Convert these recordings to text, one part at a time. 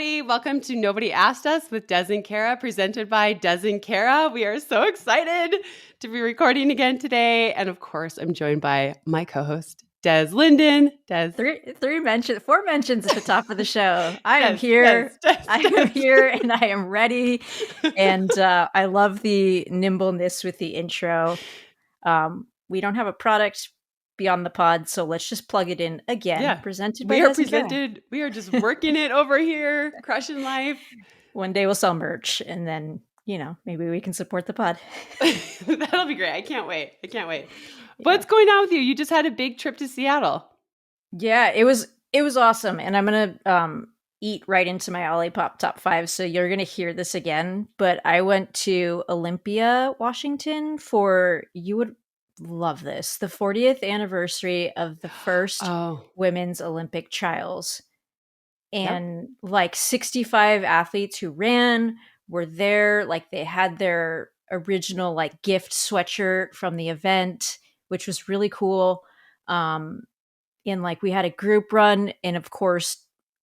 everybody. Welcome to Nobody Asked Us with Des and Kara, presented by Des and Kara. We are so excited to be recording again today. And of course, I'm joined by my co-host, Des Linden. Des. Four mentions at the top of the show. I am here. Des. And I am ready. And I love the nimbleness with the intro. We don't have a product beyond the pod, so let's just plug it in again. Yeah. Presented by Des and Kara. We are just working it over here, crushing life. One day we'll sell merch, and then maybe we can support the pod. That'll be great. I can't wait. Yeah. What's going on with you? You just had a big trip to Seattle. Yeah, it was awesome, and I'm gonna eat right into my Olipop top 5, so you're gonna hear this again. But I went to Olympia, Washington for, you would love this, the 40th anniversary of the first women's Olympic trials, and like 65 athletes who ran were there. Like they had their original like gift sweatshirt from the event, which was really cool. And like we had a group run, and of course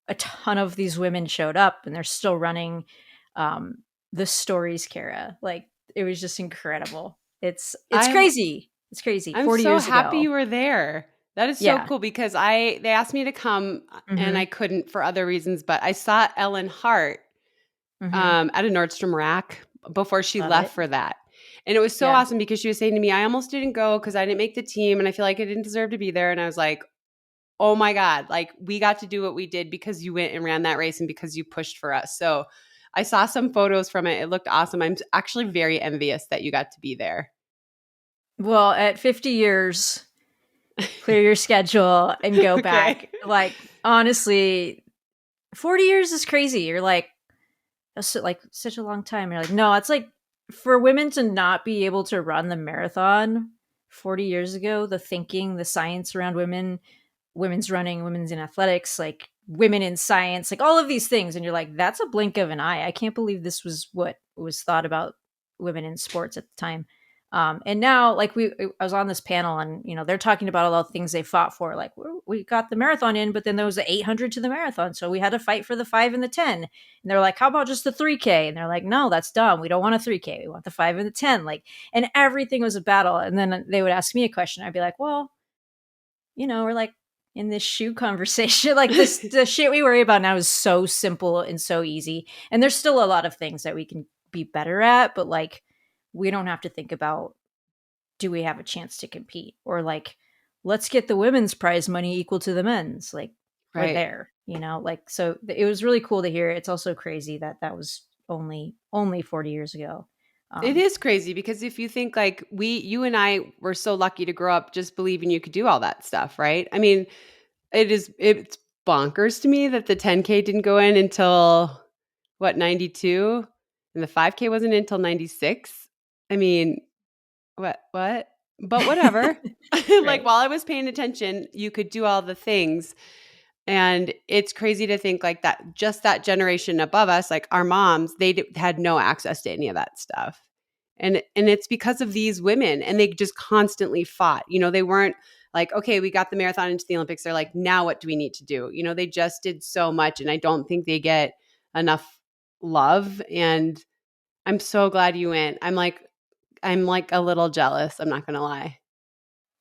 a ton of these women showed up, and they're still running the stories, Kara. Like it was just incredible. It's crazy. It's crazy. I'm 40 so years happy ago. you were there. That is so cool because they asked me to come and I couldn't for other reasons, but I saw Ellen Hart at a Nordstrom Rack before she left for that. And it was so awesome because she was saying to me, I almost didn't go because I didn't make the team and I feel like I didn't deserve to be there. And I was like, oh my God, like we got to do what we did because you went and ran that race and because you pushed for us. So I saw some photos from it. It looked awesome. I'm actually very envious that you got to be there. Well, at 50 years, clear your schedule and go back. Like, honestly, 40 years is crazy. You're like, that's like such a long time. You're like, no, it's like for women to not be able to run the marathon 40 years ago, the thinking, the science around women's running, women's in athletics, like women in science, like all of these things. And you're like, that's a blink of an eye. I can't believe this was what was thought about women in sports at the time. And now, like I was on this panel, and they're talking about all the things they fought for. Like we got the marathon in, but then there was the 800 to the marathon, so we had to fight for the 5 and the 10. And they're like, "How about just the 3K?" And they're like, "No, that's dumb. We don't want a 3K. We want the 5 and the 10." Like, and everything was a battle. And then they would ask me a question. I'd be like, "Well, we're like in this shoe conversation. Like the shit we worry about now is so simple and so easy. And there's still a lot of things that we can be better at, but like." We don't have to think about, do we have a chance to compete? Or like, let's get the women's prize money equal to the men's. Like, we're there, like, so it was really cool to hear. It's also crazy that was only 40 years ago. It is crazy because if you think like you and I were so lucky to grow up just believing you could do all that stuff, right? I mean, it's bonkers to me that the 10K didn't go in until 92, and the 5K wasn't until 96. I mean, what? But whatever. Like while I was paying attention, you could do all the things. And it's crazy to think like that, just that generation above us, like our moms, they had no access to any of that stuff. And it's because of these women, and they just constantly fought. They weren't like, okay, we got the marathon into the Olympics. They're like, now what do we need to do? They just did so much. And I don't think they get enough love. And I'm so glad you went. I'm like a little jealous. I'm not going to lie.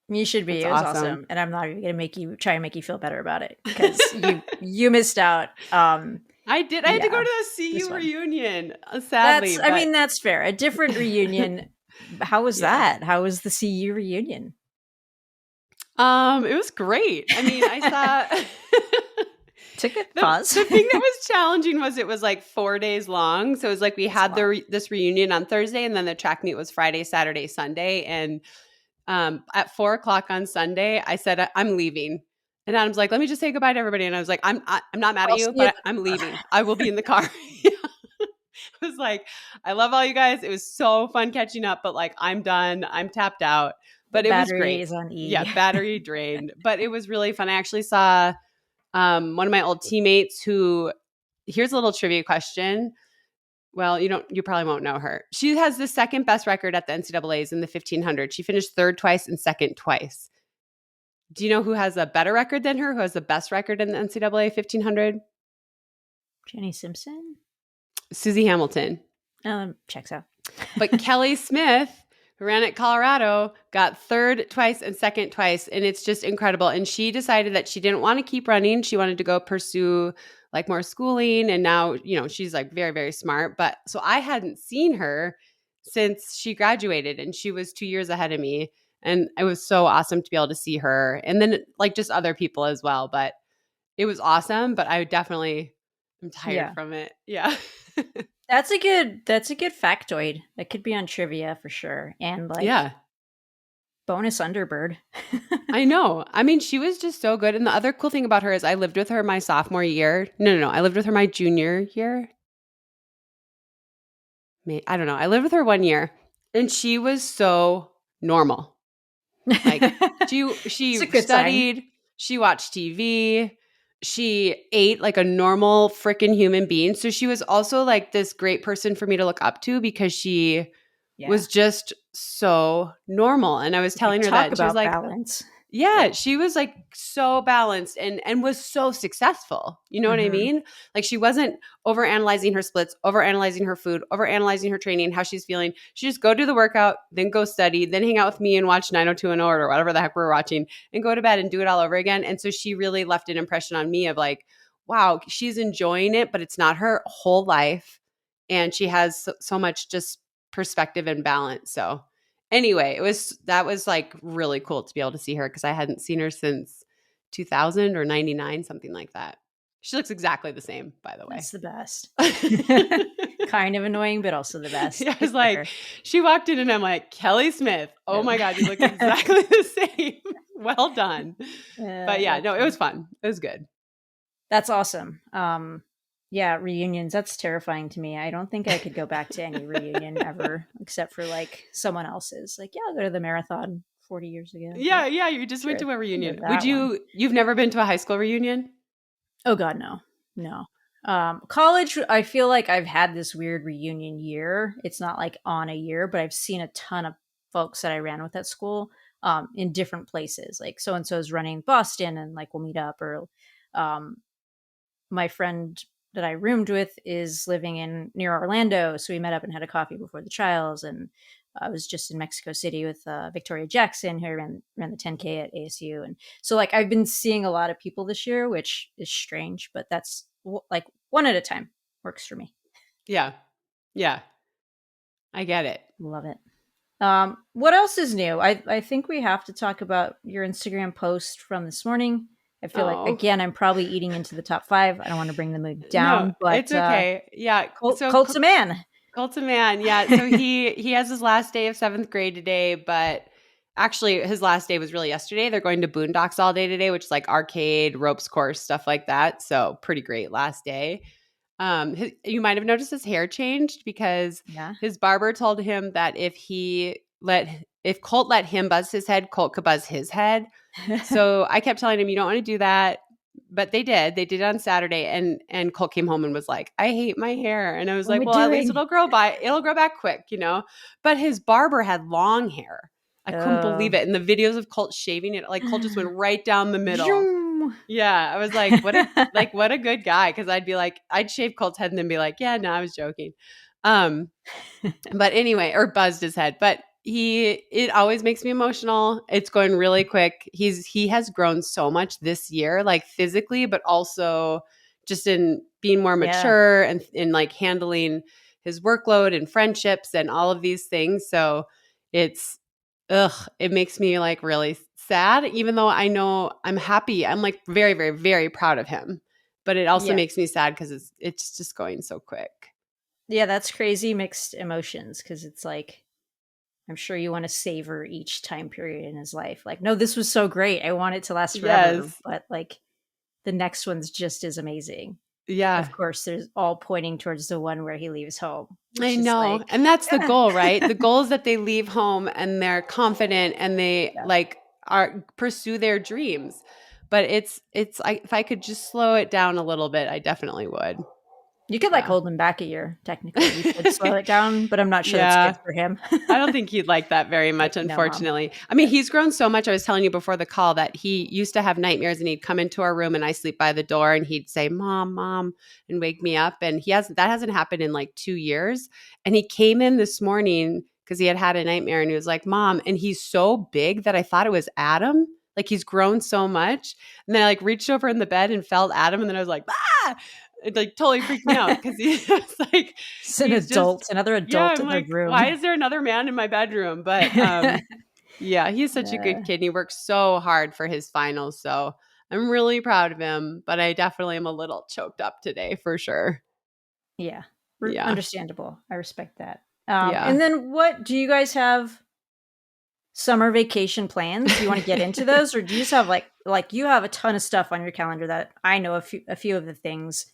You should be. It was awesome. And I'm not even going to try and make you feel better about it because you missed out. I did. I had to go to the CU reunion, sadly. That's fair. A different reunion. How was that? How was the CU reunion? It was great. I mean, I saw... Took a pause. The thing that was challenging was it was like 4 days long. So it was like we had this reunion on Thursday, and then the track meet was Friday, Saturday, Sunday. And at 4:00 on Sunday, I said, I'm leaving. And Adam's like, let me just say goodbye to everybody. And I was like, I'm not mad at you, but I'm leaving. I will be in the car. I was like, I love all you guys. It was so fun catching up, but like, I'm done. I'm tapped out. But it was great. Is on E. Yeah, battery drained. But it was really fun. I actually saw one of my old teammates who, here's a little trivia question. Well, you probably won't know her. She has the second best record at the NCAAs in the 1500. She finished third twice and second twice. Do you know who has a better record than her? Who has the best record in the NCAA 1500? Jenny Simpson? Susie Hamilton. Checks out. But Kelly Smith, who ran at Colorado, got third twice and second twice. And it's just incredible. And she decided that she didn't want to keep running. She wanted to go pursue like more schooling. And now, she's like very, very smart. But so I hadn't seen her since she graduated, and she was 2 years ahead of me. And it was so awesome to be able to see her. And then like just other people as well. But it was awesome. But I definitely am tired from it. Yeah. That's a good factoid. That could be on trivia for sure. And like bonus Underbird. I know. I mean, she was just so good. And the other cool thing about her is I lived with her my sophomore year. No. I lived with her my junior year. I don't know. I lived with her 1 year, and she was so normal. Like she studied, sign. She watched TV, she ate like a normal freaking human being. So she was also like this great person for me to look up to because she was just so normal. And I was telling her that, and she was like, balance. Yeah, she was like so balanced and was so successful. You know what I mean? Like she wasn't overanalyzing her splits, overanalyzing her food, overanalyzing her training, how she's feeling. She just go do the workout, then go study, then hang out with me and watch 90210 or whatever the heck we're watching, and go to bed and do it all over again. And so she really left an impression on me of like, wow, she's enjoying it, but it's not her whole life. And she has so much just perspective and balance. So anyway, that was like really cool to be able to see her because I hadn't seen her since 2000 or 99, something like that. She looks exactly the same, by the way. That's the best. Kind of annoying, but also the best. Yeah, I was like, she walked in and I'm like, Kelly Smith. Oh my God, you look exactly the same. Well done. But yeah, no, it was fun. It was good. That's awesome. Yeah, reunions, that's terrifying to me. I don't think I could go back to any reunion ever, except for like someone else's. Like, yeah, I'll go to the marathon 40 years ago. Yeah, you just went to a reunion. You've never been to a high school reunion? Oh God, no. College, I feel like I've had this weird reunion year. It's not like on a year, but I've seen a ton of folks that I ran with at school in different places. Like so-and-so is running Boston and like we'll meet up, or my friend that I roomed with is living near Orlando. So we met up and had a coffee before the trials. And I was just in Mexico City with Victoria Jackson, who ran the 10K at ASU. And so like, I've been seeing a lot of people this year, which is strange, but that's like one at a time works for me. Yeah. I get it. Love it. What else is new? I think we have to talk about your Instagram post from this morning. I feel like, again, I'm probably eating into the top 5. I don't want to bring the mood down, no, but it's okay. Yeah. Colt's a man. Colt's a man. Yeah. So he has his last day of 7th grade today, but actually his last day was really yesterday. They're going to Boondocks all day today, which is like arcade, ropes course, stuff like that. So pretty great last day. You might have noticed his hair changed because his barber told him that if Colt let him buzz his head, Colt could buzz his head. So I kept telling him, you don't want to do that. But they did. They did it on Saturday. And Colt came home and was like, I hate my hair. And I was like, well, at least it'll grow back quick, But his barber had long hair. I couldn't believe it. And the videos of Colt shaving it, like Colt just went right down the middle. Yeah. I was like, what a good guy. Cause I'd be like, I'd shave Colt's head and then be like, yeah, no, I was joking. But anyway, or buzzed his head, but it always makes me emotional. It's going really quick. He has grown so much this year, like physically, but also just in being more mature and in like handling his workload and friendships and all of these things. So it makes me like really sad, even though I know I'm happy. I'm like very, very, very proud of him, but it also makes me sad because it's just going so quick. Yeah, that's crazy mixed emotions because it's like, I'm sure you want to savor each time period in his life. Like, no, this was so great. I want it to last forever. Yes. But like the next one's just as amazing. Yeah. Of course, there's all pointing towards the one where he leaves home. I know. Like, and that's the goal, right? The goal is that they leave home and they're confident and they pursue their dreams. But it's if I could just slow it down a little bit, I definitely would. You could like Yeah. hold him back a year, technically. You could slow it down, but I'm not sure that's good Yeah. for him. I don't think he'd like that very much, No, mom. unfortunately. I mean, he's grown so much. I was telling you before the call that he used to have nightmares and he'd come into our room and I sleep by the door and he'd say, "Mom, mom," and wake me up. And that hasn't happened in like 2 years. And he came in this morning because he had a nightmare and he was like, "Mom," and he's so big that I thought it was Adam. Like he's grown so much. And then I like reached over in the bed and felt Adam. And then I was like, "Ah!" It like totally freaked me out because it's like, It's an he's just, adult, another yeah, adult I'm in the like, why room. is there another man in my bedroom? But yeah, he's such a good Uh, kid and he works so hard for his finals. So I'm really proud of him, but I definitely am a little choked up today for sure. yeah, Yeah. understandable. I respect that. Yeah. And then what do you guys have summer vacation plans? Do you want to get into those, or do you just have like you have a ton of stuff on your calendar that I know a few of the things,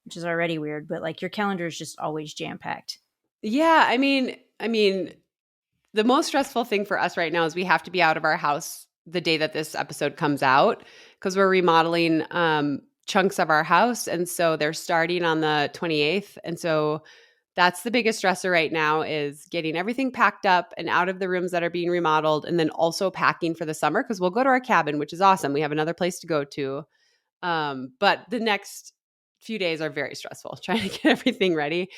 which is already weird, but like your calendar is just always jam packed. Yeah. I mean, the most stressful thing for us right now is we have to be out of our house the day that this episode comes out because we're remodeling chunks of our house. And so they're starting on the 28th. And so that's the biggest stressor right now is getting everything packed up and out of the rooms that are being remodeled and then also packing for the summer because we'll go to our cabin, which is awesome. We have another place to go to. But the next few days are very stressful trying to get everything ready.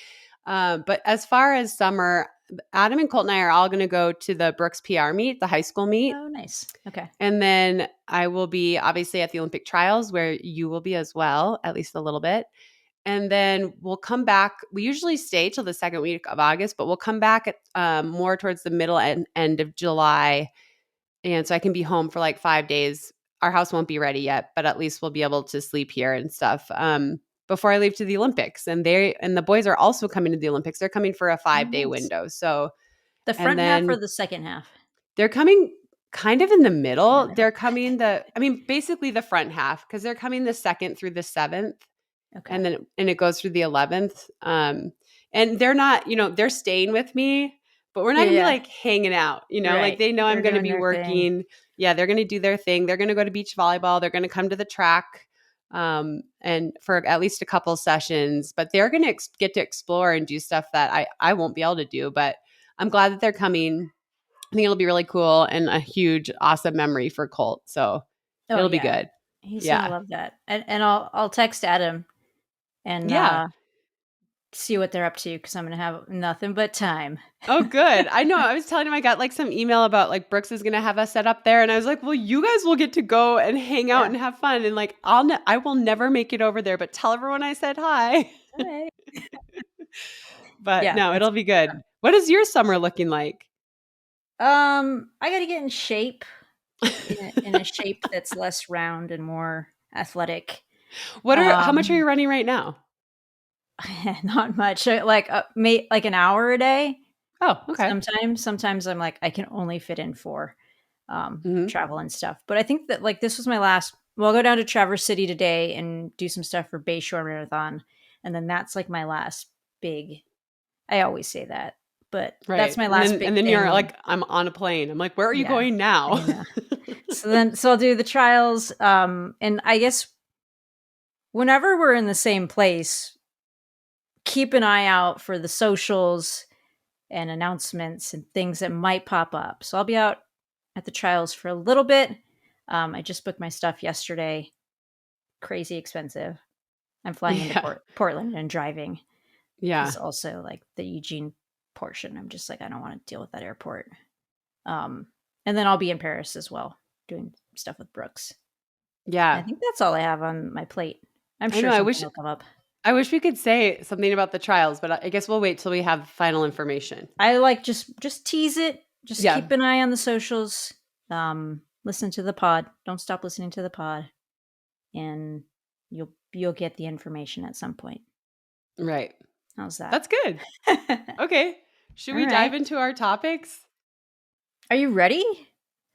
But as far as summer, Adam and Colt and I are all going to go to the Brooks PR meet, the high school meet. Oh, nice. Okay. And then I will be obviously at the Olympic trials where you will be as well, at least a little bit. And then we'll come back. We usually stay till the second week of August, but we'll come back at more towards the middle and end of July. And so I can be home for like 5 days. Our house won't be ready yet, but at least we'll be able to sleep here and stuff before I leave to the Olympics. And the boys are also coming to the Olympics. They're coming for a Oh, 5 day nice. window. So, The and front half or then the second half? they're coming kind of in the In the middle. middle. They're coming basically the front half because they're coming the 2nd through the 7th Okay. and it goes through the 11th. And they're not, they're staying with me, but we're not Yeah, gonna be yeah. like hanging out, like Right. they know I'm They're gonna doing be their thing. working. Yeah, they're gonna do their thing. They're gonna go to beach volleyball. They're gonna come to the track, and for at least a couple sessions. But they're gonna get to explore and do stuff that I won't be able to do. But I'm glad that they're coming. I think it'll be really cool and a huge, awesome memory for Colt. So Oh it'll be yeah. good. He's gonna Yeah. love that. And I'll text Adam and Yeah. see what they're up to because I'm gonna have nothing but time. Oh, good. I know. I was telling him I got like some email about like Brooks is going to have us set up there. And I was like, well, you guys will get to go and hang out Yeah. and have fun. And like, I will never make it over there, but tell everyone I said hi. All right. But Yeah, no, that's it'll be good. What is your summer looking like? I gotta get in shape in a shape that's less round and more athletic. How much are Um you running right now? not much. Like an hour a day. Oh, okay. Sometimes I'm like I can only fit in 4 Hmm. travel and stuff. But I think that like this was my last. Well, I'll go down to Traverse City today and do some stuff for Bayshore Marathon, and then that's like my last big. I always say that, but that's Right. my And last then, big and then you're thing. like, I'm on a plane. I'm like, where are you Yeah, going I now? know. So I'll do the trials. And I guess whenever we're in the same place, keep an eye out for the socials and announcements and things that might pop up. So I'll be out at the trials for a little bit. I just booked my stuff yesterday. Crazy expensive. I'm flying into Yeah. Portland and driving Yeah. because also like the Eugene portion, I'm just like I don't want to deal with that airport. Um, and then I'll be in Paris as well, doing stuff with Brooks. And I Yeah. think that's all I have on my plate. I'm I know. sure something will come up. I wish we could say something about the trials, but I guess we'll wait till we have final information. I like just tease it. Just Yeah. keep an eye on the socials. Listen to the pod. Don't stop listening to the pod, and you'll get the information at some point. Right. How's that? That's good. Okay. Should All we dive right. into our topics? Are you ready?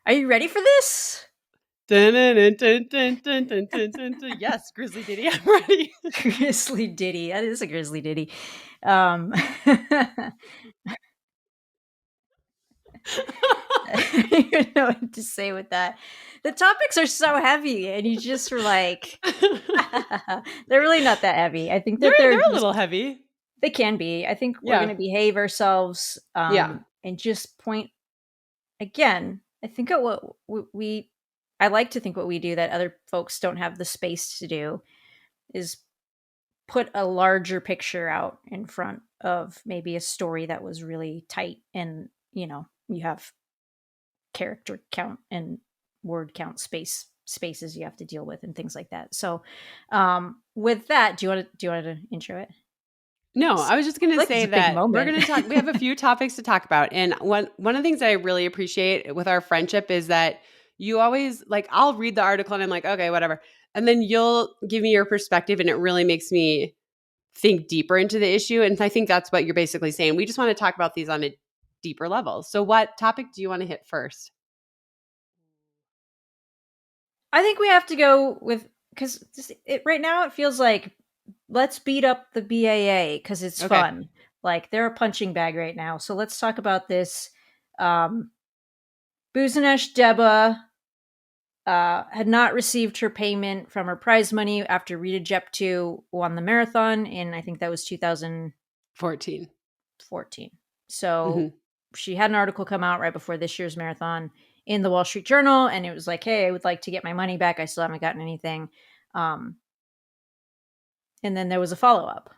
Are you ready for this? Dun, dun, dun, dun, dun, dun, dun, dun, dun. Yes, Grizzly Diddy, I'm ready. Grizzly Ditty. That is a Grizzly Ditty. Um, I don't even know what to say with that. The topics are so heavy, and you just were like, they're really not that heavy. I think that they're they're a little just, heavy. they can be. I think we're going Yeah. to behave ourselves Yeah. and just point again. I think at what I like to think what we do that other folks don't have the space to do is put a larger picture out in front of maybe a story that was really tight, and you have character count and word count spaces you have to deal with and things like that. So with that, do you want to intro it? No, I was just I going feel to like it's say a big that we're moment. going to talk. We have a few topics to talk about. And one of the things that I really appreciate with our friendship is that you always like, I'll read the article and I'm like, okay, whatever. And then you'll give me your perspective and it really makes me think deeper into the issue. And I think that's what you're basically saying. We just want to talk about these on a deeper level. So what topic do you want to hit first? I think we have to go with, because right now it feels like let's beat up the BAA because it's Okay. fun. Like they're a punching bag right now. So let's talk about this. Um, Buzunesh Deba had not received her payment from her prize money after Rita Jeptu won the marathon in, I think that was 2014. 14. So Mm-hmm. she had an article come out right before this year's marathon in the Wall Street Journal, and it was like, "Hey, I would like to get my money back. I still haven't gotten anything." Um, and then there was a follow up.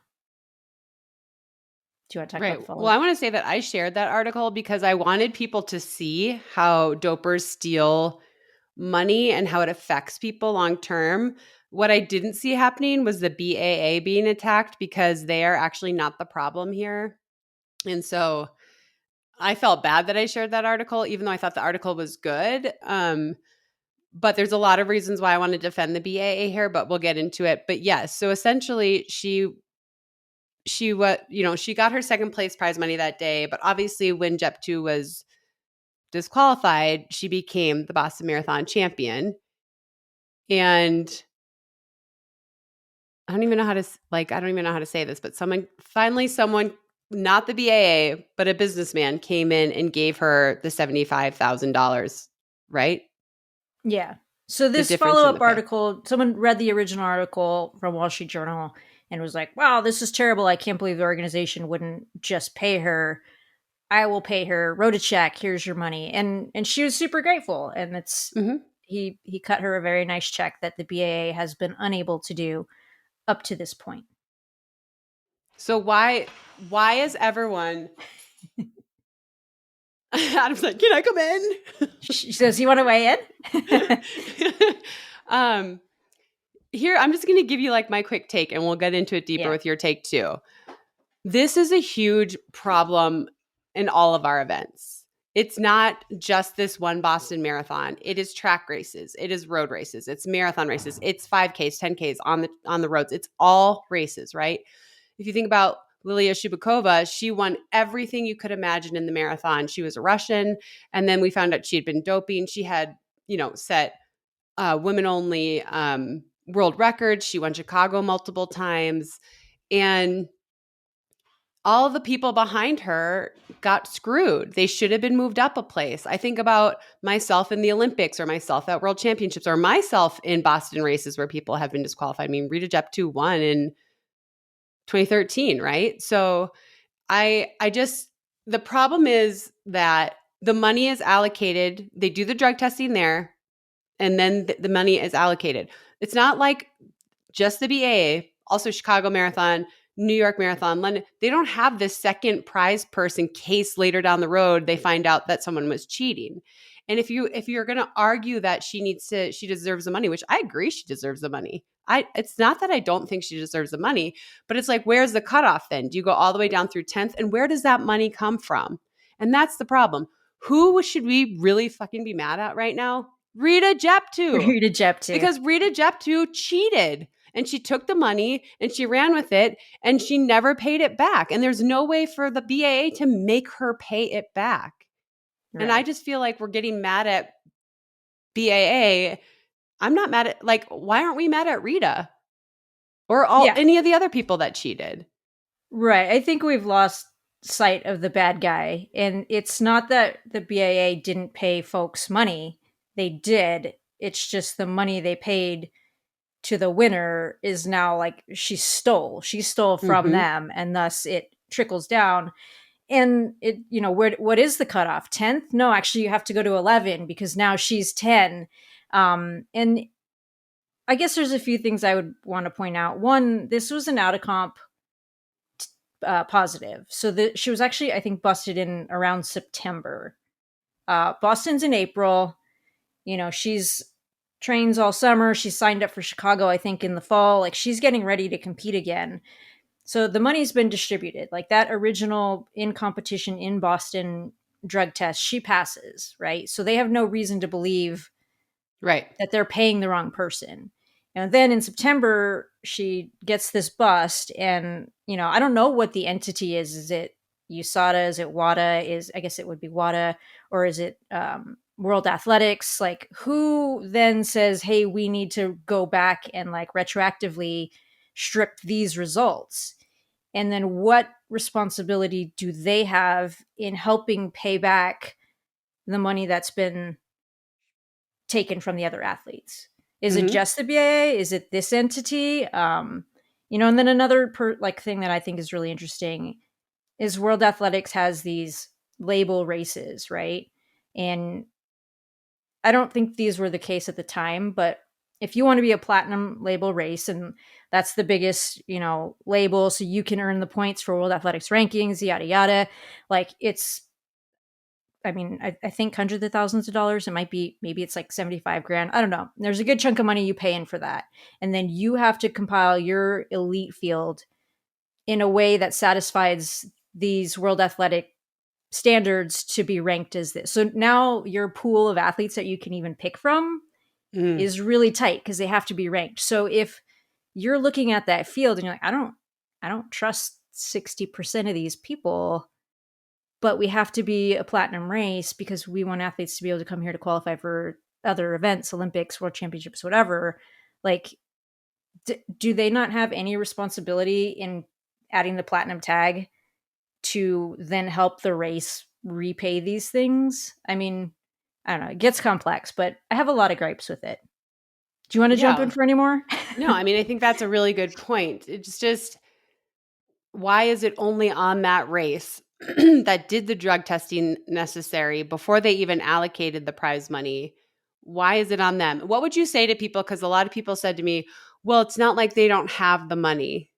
Do you want to talk about Right. the follow Well, up? I want to say that I shared that article because I wanted people to see how dopers steal money and how it affects people long term. What I didn't see happening was the BAA being attacked because they are actually not the problem here. And so I felt bad that I shared that article, even though I thought the article was good. But there's a lot of reasons why I want to defend the BAA here, but we'll get into it. But yes, so essentially she got her second place prize money that day, but obviously when Jep 2 was disqualified, she became the Boston Marathon champion. And I don't even know how to say this, but someone not the BAA, but a businessman came in and gave her the $75,000, right? Yeah. So The this difference follow in the up pay. article, someone read the original article from Wall Street Journal and was like, "Wow, this is terrible. I can't believe the organization wouldn't just pay her. I will pay her. Wrote a check. Here's your money." And she was super grateful. And Mhm. he cut her a very nice check that the BAA has been unable to do up to this point. So why is everyone Adam's like, "Can I come in?" She says, "You want to weigh in?" um Here, I'm just going to give you like my quick take and we'll get into it deeper Yeah. with your take too. This is a huge problem in all of our events. It's not just this one Boston Marathon. It is track races, it is road races, it's marathon races, it's 5Ks, 10Ks on the roads. It's all races, right? If you think about Lilia Shubakova, she won everything you could imagine in the marathon. She was a Russian, and then we found out she had been doping. She had, set women only world records. She won Chicago multiple times. And all the people behind her got screwed. They should have been moved up a place. I think about myself in the Olympics or myself at World Championships or myself in Boston races where people have been disqualified. I mean, Rita Jeptu won in 2013, right? So I just the problem is that the money is allocated. They do the drug testing there, and then the money is allocated. It's not like just the BA, also Chicago Marathon, New York Marathon, London. They don't have this second prize purse in case later down the road they find out that someone was cheating. And if you're going to argue that she deserves the money, which I agree she deserves the money. It's not that I don't think she deserves the money, but it's like, where's the cutoff then? Do you go all the way down through 10th? And where does that money come from? And that's the problem. Who should we really fucking be mad at right now? Rita Jeptu. Rita Jeptu. Because Rita Jeptu cheated and she took the money and she ran with it and she never paid it back. And there's no way for the BAA to make her pay it back. And I Right. just feel like we're getting mad at BAA. I'm not mad at, like, why aren't we mad at Rita or Yeah. any of the other people that cheated? Right. I think we've lost sight of the bad guy. And it's not that the BAA didn't pay folks money, they did. It's just the money they paid to the winner is now like she stole from Mm-hmm. them, and thus it trickles down. And it, what is the cutoff? 10th? No, actually you have to go to 11 because now she's 10. And I guess there's a few things I would want to point out. One, this was an out of comp positive. So she was actually, I think, busted in around September. Boston's in April. She's trains all summer. She's signed up for Chicago, I think, in the fall. Like, she's getting ready to compete again. So the money's been distributed. Like, that original in competition in Boston drug test, she passes, right? So they have no reason to believe Right. that they're paying the wrong person. And then in September, she gets this bust. And, I don't know what the entity is. Is it USADA? Is it WADA? I guess it would be WADA. Or is it World Athletics? Like, who then says, hey, we need to go back and like retroactively strip these results? And then what responsibility do they have in helping pay back the money that's been taken from the other athletes? Is it Mm-hmm. just the BAA? Is it this entity? And then another thing that I think is really interesting is World Athletics has these label races, right? And I don't think these were the case at the time, but if you want to be a platinum label race, and that's the biggest, label, so you can earn the points for World Athletics rankings, yada yada. Like, I think hundreds of thousands of dollars. It might be, maybe it's like 75 grand. I don't know. There's a good chunk of money you pay in for that. And then you have to compile your elite field in a way that satisfies these World Athletic standards to be ranked as this. So now your pool of athletes that you can even pick from Mm. is really tight because they have to be ranked. So if you're looking at that field and you're like, I don't trust 60% of these people, but we have to be a platinum race because we want athletes to be able to come here to qualify for other events, Olympics, world championships, whatever. Like, do they not have any responsibility in adding the platinum tag to then help the race repay these things? I mean, I don't know. It gets complex, but I have a lot of gripes with it. Do you want to jump in Yeah. for any more? No, I mean, I think that's a really good point. It's just, why is it only on that race that did the drug testing necessary before they even allocated the prize money? Why is it on them? What would you say to people? Because a lot of people said to me, well, it's not like they don't have the money.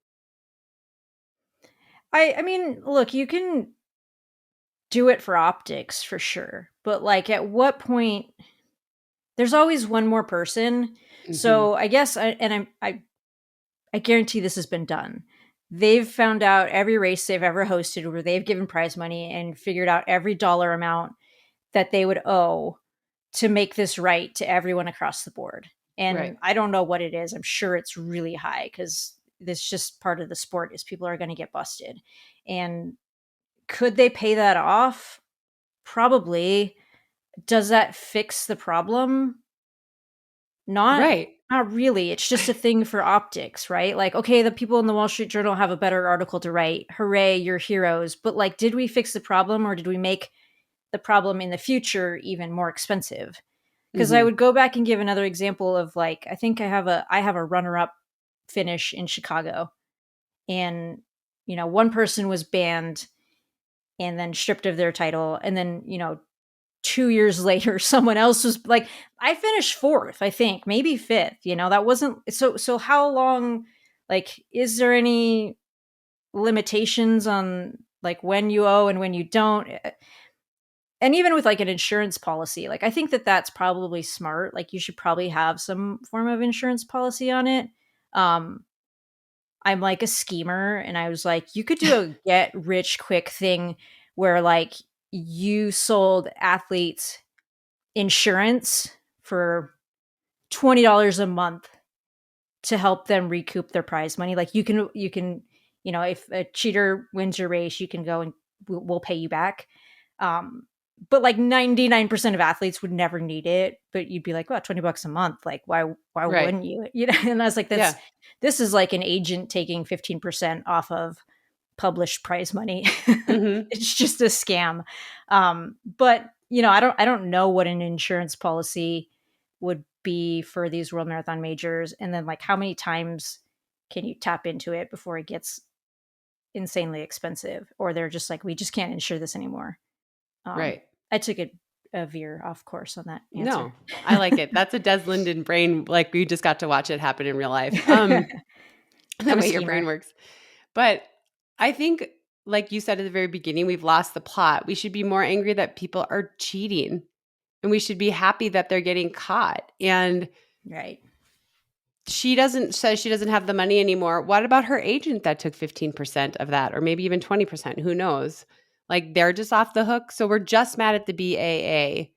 I mean, look, you can do it for optics for sure, but like, at what point? There's always one more person. Hmm. So I guess, I guarantee this has been done. They've found out every race they've ever hosted where they've given prize money and figured out every dollar amount that they would owe to make this right to everyone across the board. Right. And I don't know what it is. I'm sure it's really high because this just part of the sport is people are going to get busted. And could they pay that off? Probably. Does that fix the problem? Not Right. not really. It's just a thing for optics, right? Like, okay, the people in the Wall Street Journal have a better article to write. Hooray, you're heroes. But like, did we fix the problem or did we make the problem in the future even more expensive? Because I Hmm. would go back and give another example of, like, I think I have a runner up finish in Chicago. And one person was banned and then stripped of their title, and then 2 years later someone else was like, I finished fourth, I think, maybe fifth. That wasn't so how long? Like, is there any limitations on like when you owe and when you don't? And even with like an insurance policy, like, I think that that's probably smart. Like, you should probably have some form of insurance policy on it. um I'm like a schemer, and I was like, you could do a get rich quick thing where like you sold athletes insurance for $20 a month to help them recoup their prize money. Like, you can, if a cheater wins your race, you can go and we'll pay you back. Um, but like 99% of athletes would never need it, but you'd be like, well, $20 a month. Like, why Right. wouldn't you? And I was like, Yeah. this is like an agent taking 15% off of published prize money. Mhm. It's just a scam. But I don't know what an insurance policy would be for these World Marathon majors, and then like how many times can you tap into it before it gets insanely expensive, or they're just like, we just can't insure this anymore. Right. I took a veer off course on that answer. No, I like it. That's a Des Linden brain. Like we just got to watch it happen in real life. The I'm a way your brain schemer. works. But I think, like you said at the very beginning, we've lost the plot. We should be more angry that people are cheating, and we should be happy that they're getting caught. And Right. she says she doesn't have the money anymore. What about her agent that took 15% of that, or maybe even 20%? Who knows? Like they're just off the hook. So we're just mad at the BAA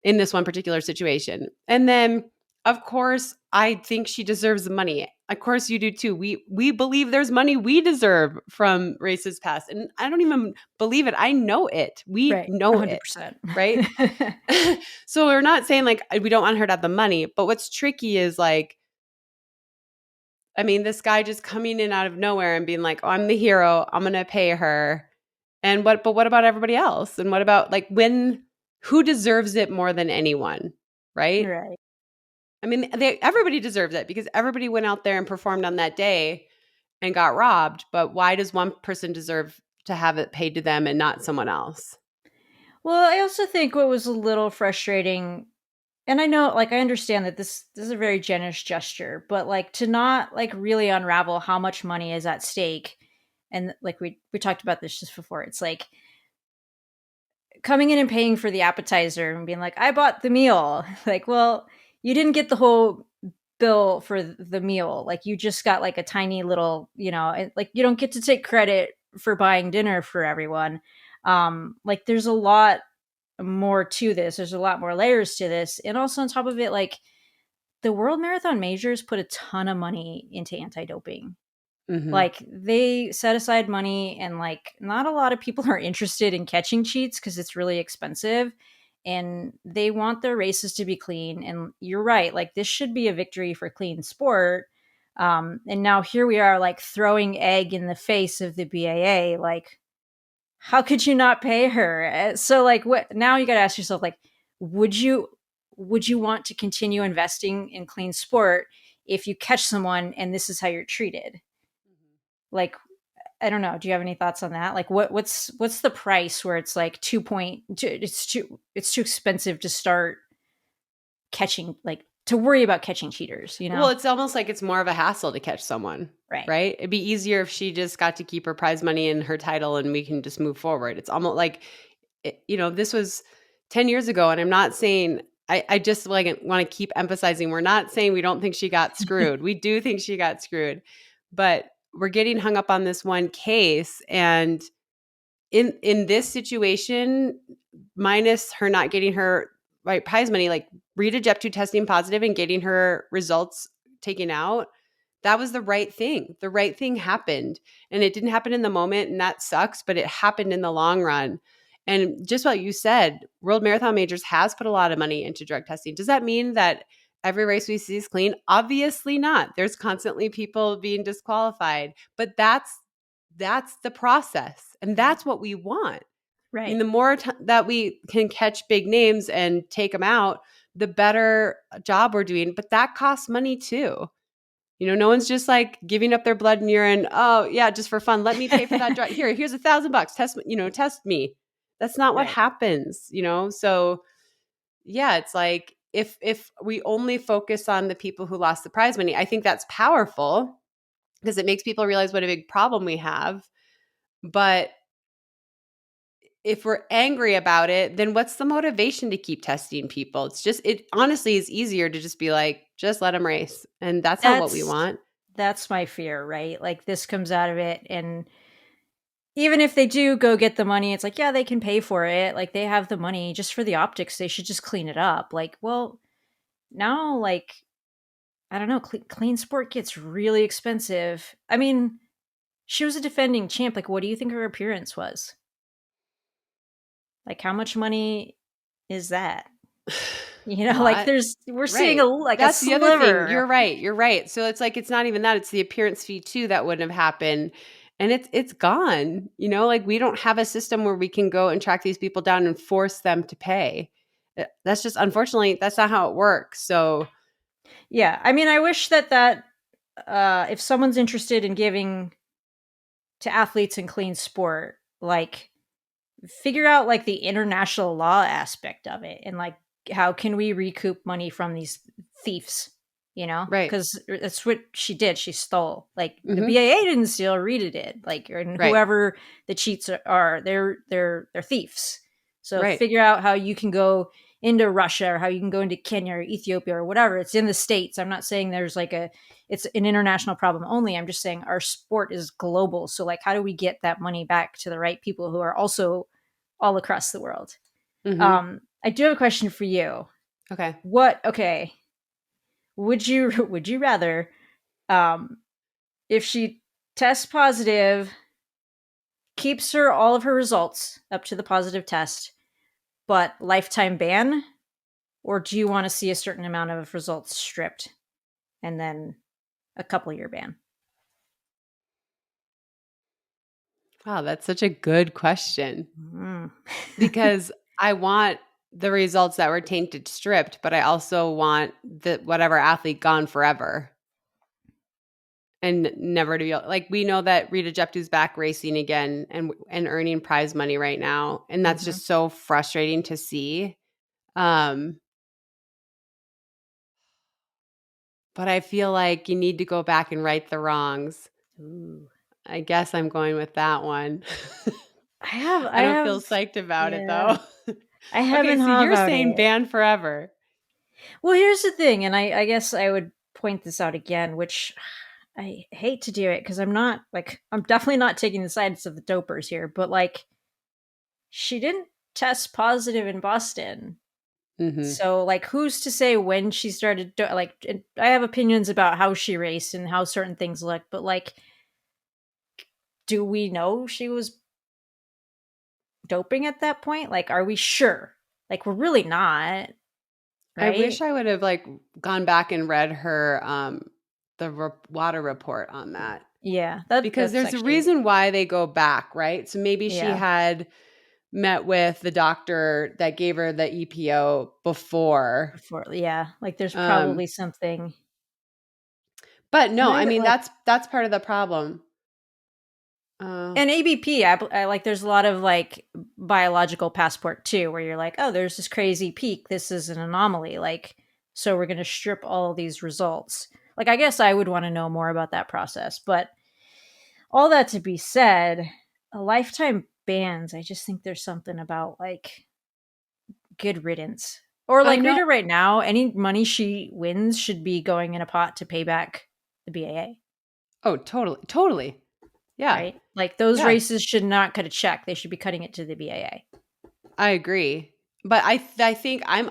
in this one particular situation. And then, of course, I think she deserves the money. Of course, you do too. We believe there's money we deserve from races past, and I don't even believe it. I know it. We Right. know it, 100%. right? So we're not saying like we don't want her to have the money, but what's tricky is like, I mean, this guy just coming in out of nowhere and being like, "Oh, I'm the hero. I'm gonna pay her." And but what about everybody else? And what about like who deserves it more than anyone, right? Right. I mean, everybody deserves it because everybody went out there and performed on that day and got robbed. But why does one person deserve to have it paid to them and not someone else? Well, I also think what was a little frustrating, and I know, like, I understand that this is a very generous gesture, but like to not like really unravel how much money is at stake, and like we talked about this just before. It's like coming in and paying for the appetizer and being like, I bought the meal. Like, well, you didn't get the whole bill for the meal. Like, you just got like a tiny little, like you don't get to take credit for buying dinner for everyone. Like, there's a lot more to this. There's a lot more layers to this. And also, on top of it, like, the World Marathon Majors put a ton of money into anti doping. Mm-hmm. Like, they set aside money, and like not a lot of people are interested in catching cheats because it's really expensive, and they want their races to be clean. And you're right, like this should be a victory for clean sport. And now here we are, like throwing egg in the face of the BAA. Like, how could you not pay her? So like, what now? You got to ask yourself, like, would you want to continue investing in clean sport if you catch someone and this is how you're treated? Like, I don't know. Do you have any thoughts on that? Like, what's the price where it's like it's too expensive to start catching, like to worry about catching cheaters? Well, it's almost like it's more of a hassle to catch someone, Right. right? It'd be easier if she just got to keep her prize money and her title and we can just move forward. It's almost like, this was 10 years ago. And I'm not saying, I just like want to keep emphasizing, we're not saying we don't think she got screwed. We do think she got screwed, but we're getting hung up on this one case. And in this situation, minus her not getting her right prize money, like Rita Jeptu testing positive and getting her results taken out, that was the right thing. The right thing happened. And it didn't happen in the moment, and that sucks, but it happened in the long run. And just what you said, World Marathon Majors has put a lot of money into drug testing. Does that mean that every race we see is clean? Obviously not. There's constantly people being disqualified, but that's the process. And that's what we want. I mean, Right. the more that we can catch big names and take them out, the better job we're doing. But that costs money too. No one's just like giving up their blood and urine. Oh yeah, just for fun. Let me pay for that drug. Here's $1,000. Test me. That's not what Right. happens. So yeah, it's like if we only focus on the people who lost the prize money, I think that's powerful because it makes people realize what a big problem we have. But if we're angry about it, then what's the motivation to keep testing people? It honestly is easier to just be like, just let them race. And that's not what we That's want. that's my fear, right? Like, this comes out of it, and even if they do go get the money, it's like, yeah, they can pay for it. Like, they have the money just for the optics. They should just clean it up. Like, well, now, like, I don't know, clean sport gets really expensive. I mean, she was a defending champ. Like, what do you think her appearance was? Like, how much money is that? Like, Lot. we're seeing Right. a That's the other thing. sliver. You're right. So it's like, it's not even that. It's the appearance fee too that wouldn't have happened. and it's gone. Like we don't have a system where we can go and track these people down and force them to pay. That's just, unfortunately, that's not how it works. So Yeah, I mean, I wish that if someone's interested in giving to athletes in clean sport, like figure out like the international law aspect of it, and like how can we recoup money from these thieves, right. because that's what she did. She stole. Like the Hmm. BAA didn't steal, Rita did. Like, and Right. whoever the cheats are, they're thieves. So Right. figure out how you can go into Russia, or how you can go into Kenya or Ethiopia or whatever. It's in the States. I'm not saying there's like it's an international problem only. I'm just saying our sport is global. So like, how do we get that money back to the right people who are also all across the world? Hmm. I do have a question for you. Okay. Okay, would you rather, um if she tests positive, keeps her all of her results up to the positive test, but lifetime ban, or do you want to see a certain amount of results stripped and then a couple year ban? Wow, that's such a good question, Mm. because I want the results that were tainted stripped, but I also want the whatever athlete gone forever and never to be like, we know that Rita Jeptu's back racing again and earning prize money right now, and that's Hmm. just so frustrating to see. Um, but I feel like you need to go back and right the wrongs. Ooh. I guess I'm going with that one. I I don't feel have, psyched about it yeah, though. I haven't Okay, so thought you're about saying it. ban forever. Well, here's the thing, and I guess I would point this out again, which I hate to do it because I'm definitely not taking the sides of the dopers here, but like, she didn't test positive in Boston. Mhm. So like, who's to say when she started I have opinions about how she raced and how certain things look, but like, do we know she was doping at that point? Like, are we sure? Like, we're really not, I wish right? I would have, like, gone back and read her, water report on that, Yeah, because that's there's a actually, reason why they go back, right? So maybe she yeah. had met with the doctor that gave her the EPO before. Before, yeah, like there's Um, probably something. but And no, I mean, that's part of the problem. Uh, ABP, I like, there's a lot of like biological passport too, where you're like, oh, there's this crazy peak. This is an anomaly. Like, so we're going to strip all these results. Like, I guess I would want to know more about that process. But all that to be said, a lifetime bans, I just think there's something about like good riddance. Or I like know. Rita right now, any money she wins should be going in a pot to pay back the BAA, Oh, totally, totally. Yeah, right? Like those yeah, races should not cut a check. They should be cutting it to the BAA. I agree. But I think I'm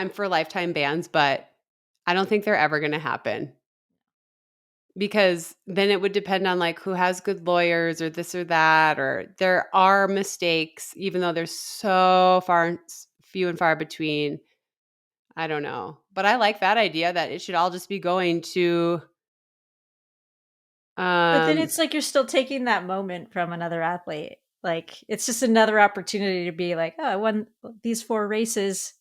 for lifetime bans, but I don't think they're ever gonna happen. Because then it would depend on, like, who has good lawyers or this or that, or there are mistakes, even though they're so few and far between. I don't know. But I like that idea that it should all just be going to, But then um it's like you're still taking that moment from another athlete. Like it's just another opportunity to be like, oh, I won these 4 races.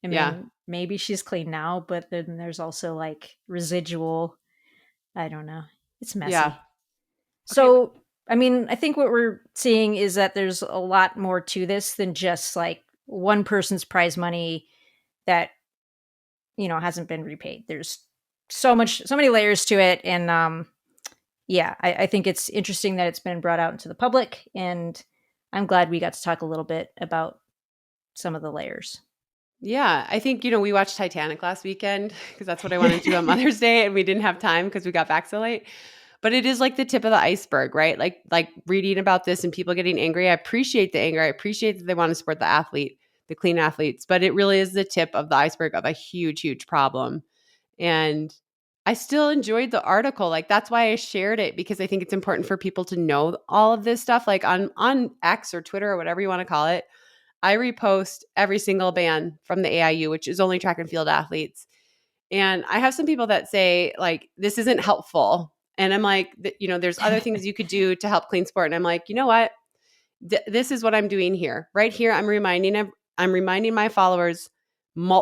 I yeah, mean, maybe she's clean now, but then there's also like residual. I don't know. It's yeah. messy. Okay. So, I mean, I think what we're seeing is that there's a lot more to this than just like one person's prize money that, hasn't been repaid. There's so many layers to it. And yeah, I think it's interesting that it's been brought out into the public. And I'm glad we got to talk a little bit about some of the layers. Yeah, I think, we watched Titanic last weekend because that's what I wanted to do on Mother's Day, and we didn't have time because we got back so late. But it is like the tip of the iceberg, right? Like reading about this and people getting angry. I appreciate the anger. I appreciate that they want to support the athlete, the clean athletes, but it really is the tip of the iceberg of a huge, huge problem. And I still enjoyed the article. Like, that's why I shared it, because I think it's important for people to know all of this stuff, like on X or Twitter or whatever you want to call it. I repost every single ban from the AIU, which is only track and field athletes. And I have some people that say, like, this isn't helpful. And I'm like, there's other things you could do to help clean sport. And I'm like, you know what? This is what I'm doing here. Right here, I'm reminding my followers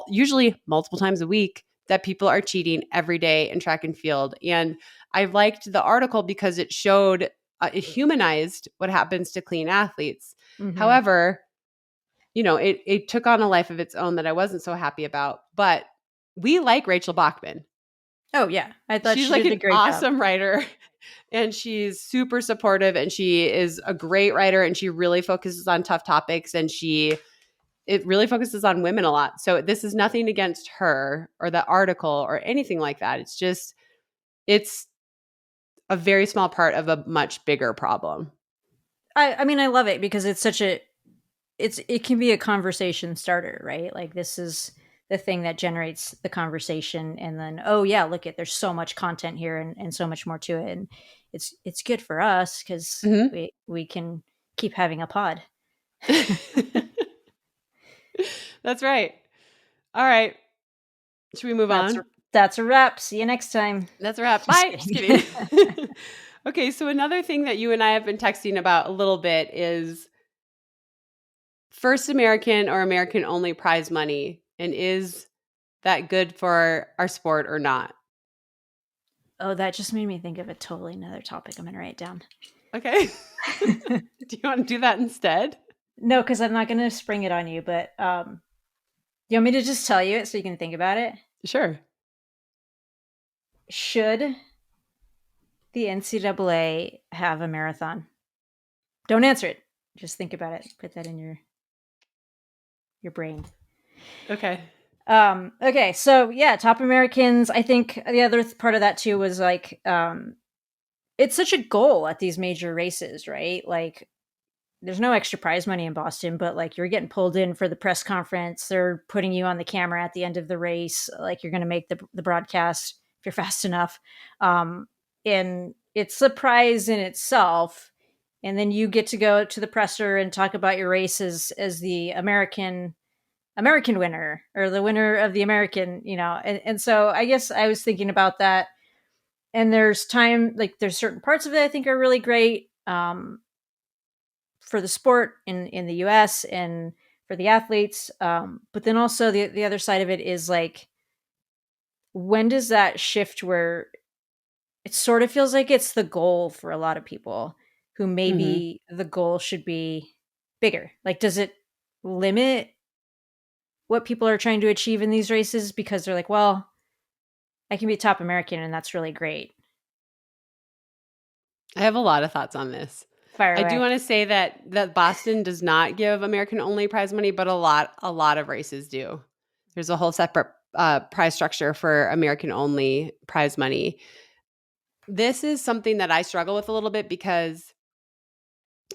usually multiple times a week that people are cheating every day in track and field. And I liked the article because it showed it humanized what happens to clean athletes. Mm-hmm. However, it took on a life of its own that I wasn't so happy about. But we like Rachel Bachman. Oh yeah, I thought She's she like did a an great job. awesome writer. And she's super supportive, and she is a great writer, and she really focuses on tough topics, and it really focuses on women a lot. So this is nothing against her or the article or anything like that. It's a very small part of a much bigger problem. I mean, I love it because it can be a conversation starter, right? Like this is the thing that generates the conversation, and then oh yeah, look at there's so much content here and so much more to it, and it's good for us because Mm-hmm. we can keep having a pod. That's right. All right. Should we move That's on? that's a wrap. See you next time. That's a wrap. Just Bye. Just kidding. kidding. Okay, so another thing that you and I have been texting about a little bit is first American or American only prize money, and is that good for our sport or not? Oh, that just made me think of a totally another topic. I'm gonna write down. Okay. Do you want to do that instead? No, because I'm not gonna spring it on you, but you want me to just tell you it so you can think about it? Sure. Should the NCAA have a marathon? Don't answer it. Just think about it. Put that in your brain. Okay. Okay, so yeah, top Americans. I think the other part of that too was like it's such a goal at these major races, right? Like there's no extra prize money in Boston, but like you're getting pulled in for the press conference. They're putting you on the camera at the end of the race. Like you're going to make the broadcast if you're fast enough. And it's a prize in itself. And then you get to go to the presser and talk about your race as the American winner or the winner of the American, and so I guess I was thinking about that. And there's there's certain parts of it I think are really great. For the sport in the US and for the athletes. But then also the other side of it is like, when does that shift where it sort of feels like it's the goal for a lot of people who Mm-hmm. maybe the goal should be bigger? Like, does it limit what people are trying to achieve in these races because they're like, well, I can be top American and that's really great. I have a lot of thoughts on this. Fire I do away. want to say that Boston does not give American only prize money, but a lot of races do. There's a whole separate prize structure for American only prize money. This is something that I struggle with a little bit because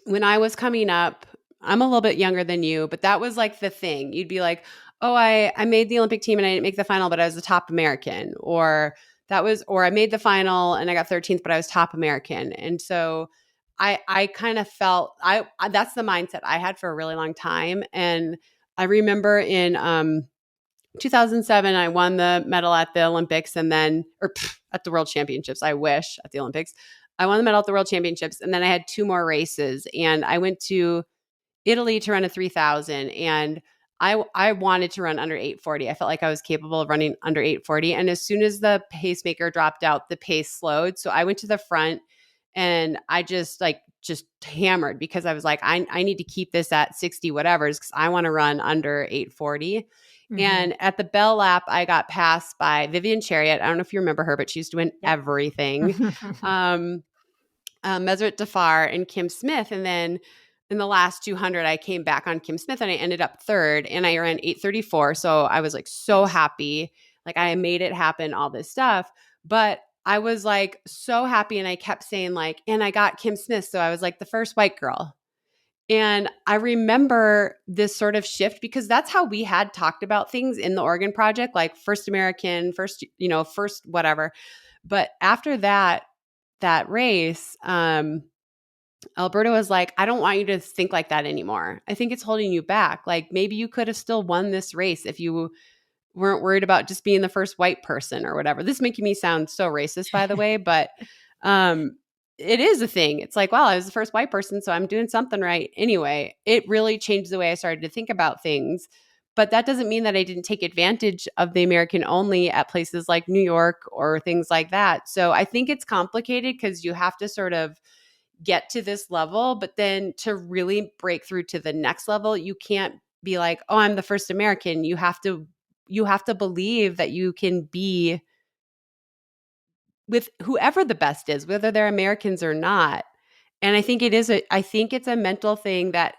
when I was coming up, I'm a little bit younger than you, but that was like the thing. You'd be like, "Oh, I made the Olympic team and I didn't make the final, but I was the top American." Or I made the final and I got 13th, but I was top American. And so I kind of felt that's the mindset I had for a really long time. And I remember in 2007, I won the medal at the Olympics at the World Championships. I wish at the Olympics. I won the medal at the World Championships. And then I had two more races. And I went to Italy to run a 3,000. And I wanted to run under 840. I felt like I was capable of running under 840. And as soon as the pacemaker dropped out, the pace slowed. So I went to the front and I just hammered because I was like, I need to keep this at 60 whatevers because I want to run under 840. Mm-hmm. And at the bell lap, I got passed by Vivian Chariot. I don't know if you remember her, but she used to win Yep. everything. Meseret Defar and Kim Smith. And then in the last 200, I came back on Kim Smith and I ended up third and I ran 834. So I was like so happy. Like I made it happen, all this stuff. But I was like so happy. And I kept saying like, and I got Kim Smith. So I was like the first white girl. And I remember this sort of shift because that's how we had talked about things in the Oregon Project, like first American, first whatever. But after that race, Alberta was like, I don't want you to think like that anymore. I think it's holding you back. Like maybe you could have still won this race if you weren't worried about just being the first white person or whatever. This is making me sound so racist, by the way, but um, it is a thing. It's like, well, I was the first white person, so I'm doing something right. Anyway, it really changed the way I started to think about things. But that doesn't mean that I didn't take advantage of the American only at places like New York or things like that. So I think it's complicated because you have to sort of get to this level, but then to really break through to the next level, you can't be like, "Oh, I'm the first American." You have to believe that you can be with whoever the best is, whether they're Americans or not. And I think it's a mental thing that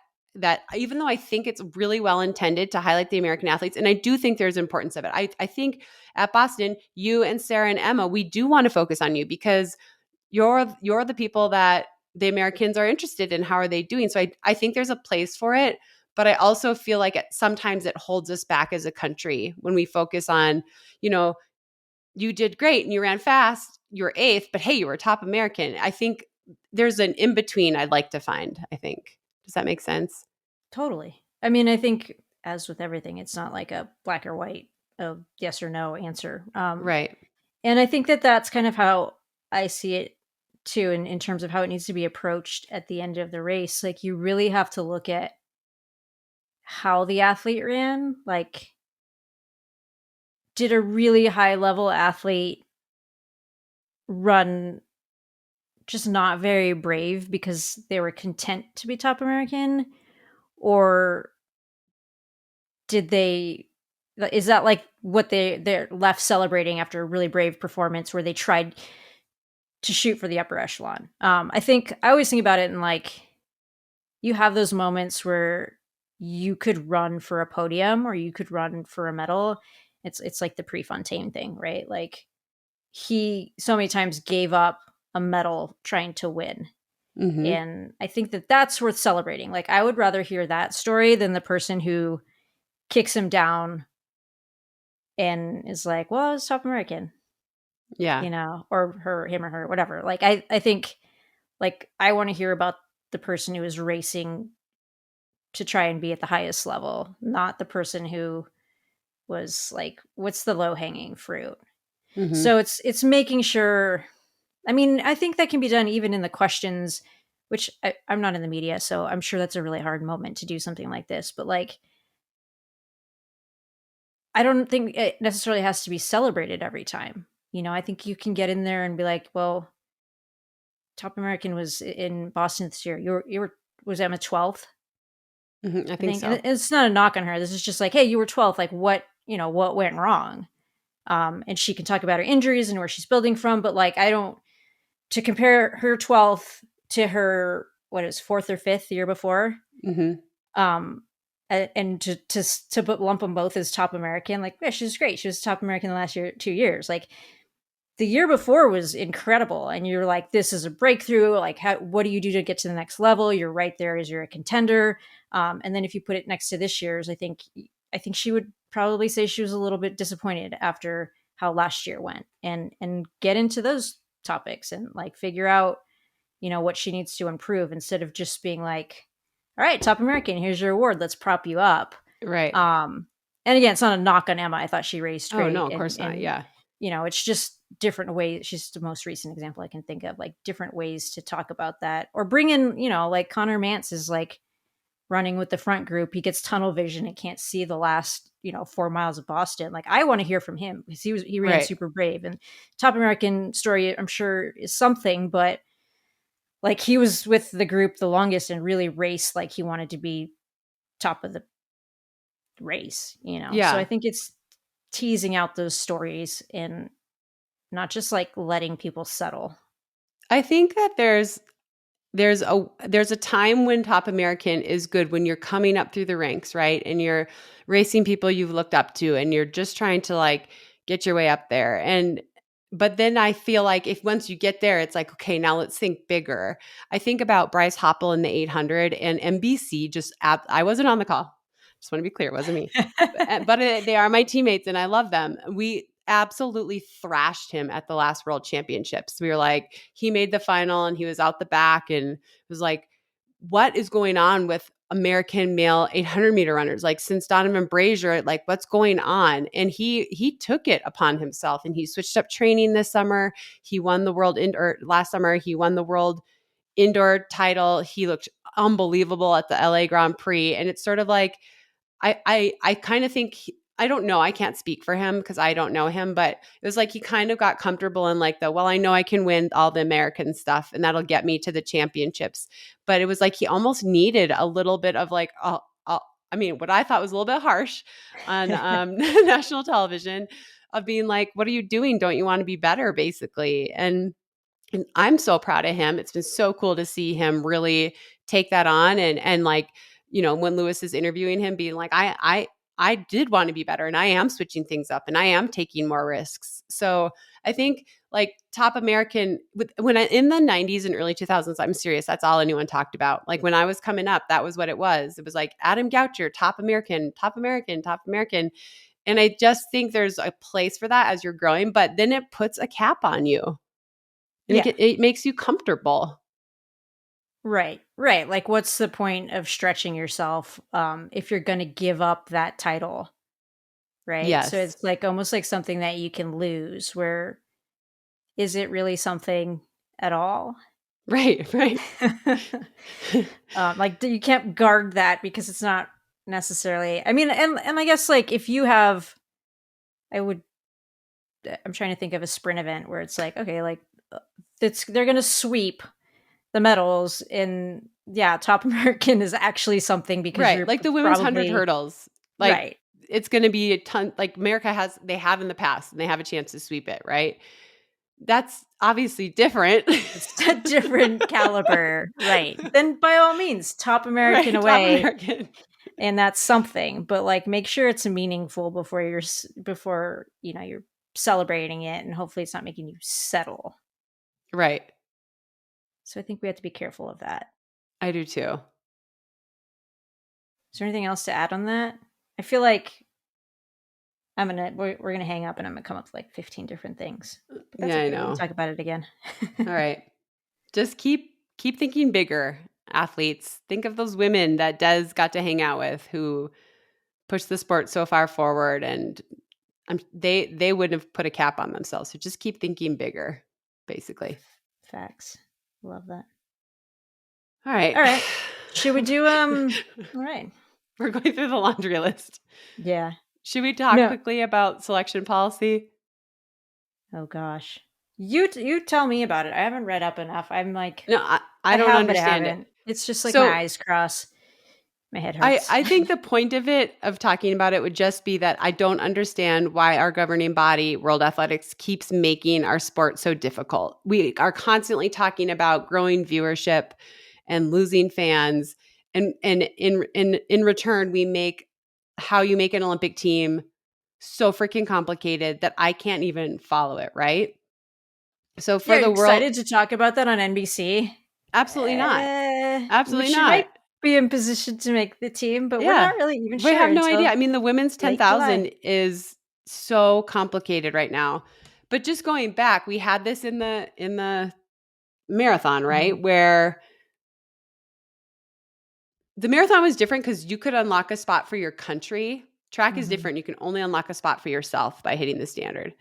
even though I think it's really well intended to highlight the American athletes, and I do think there's importance of it. I think at Boston, you and Sarah and Emma, we do want to focus on you because you're the people that the Americans are interested in. How are they doing? So I think there's a place for it, but I also feel like sometimes it holds us back as a country when we focus on, you know, you did great and you ran fast, you were eighth, but hey, you were top American. I think there's an in between I'd like to find, I think. Does that make sense? Totally. I mean, I think as with everything, it's not like a black or white, a yes or no answer. Right. And I think that that's kind of how I see it too, in terms of how it needs to be approached at the end of the race. Like, you really have to look at how the athlete ran. Like, did a really high level athlete run just not very brave because they were content to be top American? Or did they, is that like what they're left celebrating after a really brave performance where they tried to shoot for the upper echelon? I think I always think about it in like, you have those moments where you could run for a podium or you could run for a medal. It's like the Prefontaine thing, right? Like, he so many times gave up a medal trying to win. Mm-hmm. And I think that that's worth celebrating. Like, I would rather hear that story than the person who kicks him down and is like, well, it's top American, Yeah. or him or her, whatever. Like, I think, like, I want to hear about the person who is racing to try and be at the highest level, not the person who was like, what's the low hanging fruit? Mm-hmm. So it's making sure. I mean, I think that can be done even in the questions, which I'm not in the media, so I'm sure that's a really hard moment to do something like this. But like, I don't think it necessarily has to be celebrated every time. I think you can get in there and be like, well, top American was in Boston this year. You were was Emma 12th, Mm-hmm. I I think think, and so. it's not a knock on her. This is just like, hey, you were 12th. Like, what went wrong? And she can talk about her injuries and where she's building from. But like, I don't, to compare her 12th to her, what is fourth or fifth the year before, Mm-hmm. um, and to lump them both as top American. Like, yeah, she's great. She was top American the last 2 years. Like, the year before was incredible, and you're like, this is a breakthrough. Like, what do you do to get to the next level? You're right there as you're a contender. And then if you put it next to this year's, I think she would probably say she was a little bit disappointed after how last year went, and get into those topics and like figure out what she needs to improve, instead of just being like, all right, top American, here's your award, let's prop you up. Right. And again, it's not a knock on Emma. I thought she raced Oh, no, great, of and course not. Yeah. it's just different ways. She's the most recent example I can think of, like different ways to talk about that, or bring in, like Connor Mance is like running with the front group. He gets tunnel vision and can't see the last 4 miles of Boston. Like, I want to hear from him because he ran Right. super brave. And top American story, I'm sure, is something, but like, he was with the group the longest and really raced like he wanted to be top of the race. So I Yeah. think it's teasing out those stories and not just like letting people settle. I think that there's a time when top American is good when you're coming up through the ranks, right? And you're racing people you've looked up to and you're just trying to like get your way up there. And but then I feel like if once you get there, it's like, okay, now let's think bigger. I think about Bryce Hoppel in the 800 and NBC I wasn't on the call. Just want to be clear, it wasn't me. But they are my teammates and I love them. We absolutely thrashed him at the last world championships. We were like, he made the final and he was out the back and it was like, what is going on with American male 800-meter runners, like since Donovan Brazier, like what's going on? And he took it upon himself, and he switched up training this summer. He won the world indoor last summer. He won the world indoor title. He looked unbelievable at the LA Grand Prix. And it's sort of like, I kind of think I don't know. I can't speak for him because I don't know him, but it was like he kind of got comfortable in like well, I know I can win all the American stuff and that'll get me to the championships. But it was like he almost needed a little bit of like, I mean, what I thought was a little bit harsh on national television of being like, what are you doing? Don't you want to be better, basically? And I'm so proud of him. It's been so cool to see him really take that on and like, when Lewis is interviewing him, being like, I did want to be better, and I am switching things up, and I am taking more risks. So I think like top American in the 90s and early 2000s, I'm serious. That's all anyone talked about. Like when I was coming up, that was what it was. It was like Adam Goucher, top American, top American, top American. And I just think there's a place for that as you're growing, but then it puts a cap on you. And it makes you comfortable. Right. Like, what's the point of stretching yourself if you're going to give up that title? Right. Yes. So it's like almost like something that you can lose, where is it really something at all? Right. Like you can't guard that because it's not necessarily, I mean, and I guess like if you have, I'm trying to think of a sprint event where it's like, okay, like they're going to sweep the medals, and top American is actually something because you're like the women's 100 hurdles. Like it's going to be a ton. Like they have in the past, and they have a chance to sweep it. Right. That's obviously different. It's a different caliber, right? Then by all means, top American away, top American. And that's something. But like, make sure it's meaningful before you're celebrating it, and hopefully it's not making you settle. Right. So I think we have to be careful of that. I do too. Is there anything else to add on that? I feel like we're gonna hang up and I'm gonna come up with like 15 different things. But that's okay. I know. We'll talk about it again. All right. Just keep thinking bigger, athletes. Think of those women that Des got to hang out with who pushed the sport so far forward, and they wouldn't have put a cap on themselves. So just keep thinking bigger, basically. Facts. Love that. All right. Should we do all right. We're going through the laundry list. Yeah. Should we talk quickly about selection policy? Oh gosh. You tell me about it. I haven't read up enough. I'm like, no, I don't understand it. It's just like my eyes cross. My head hurts. I think the point of talking about it would just be that I don't understand why our governing body, World Athletics, keeps making our sport so difficult. We are constantly talking about growing viewership and losing fans. And in return, we make how you make an Olympic team so freaking complicated that I can't even follow it, right? So for the world, excited to talk about that on NBC? Absolutely not. Absolutely not. Might be in position to make the team, but we're not really even sure. We have no idea. I mean, the women's 10,000 is so complicated right now. But just going back, we had this in the marathon, right? Mm-hmm. Where the marathon was different because you could unlock a spot for your country. Track is different. You can only unlock a spot for yourself by hitting the standard.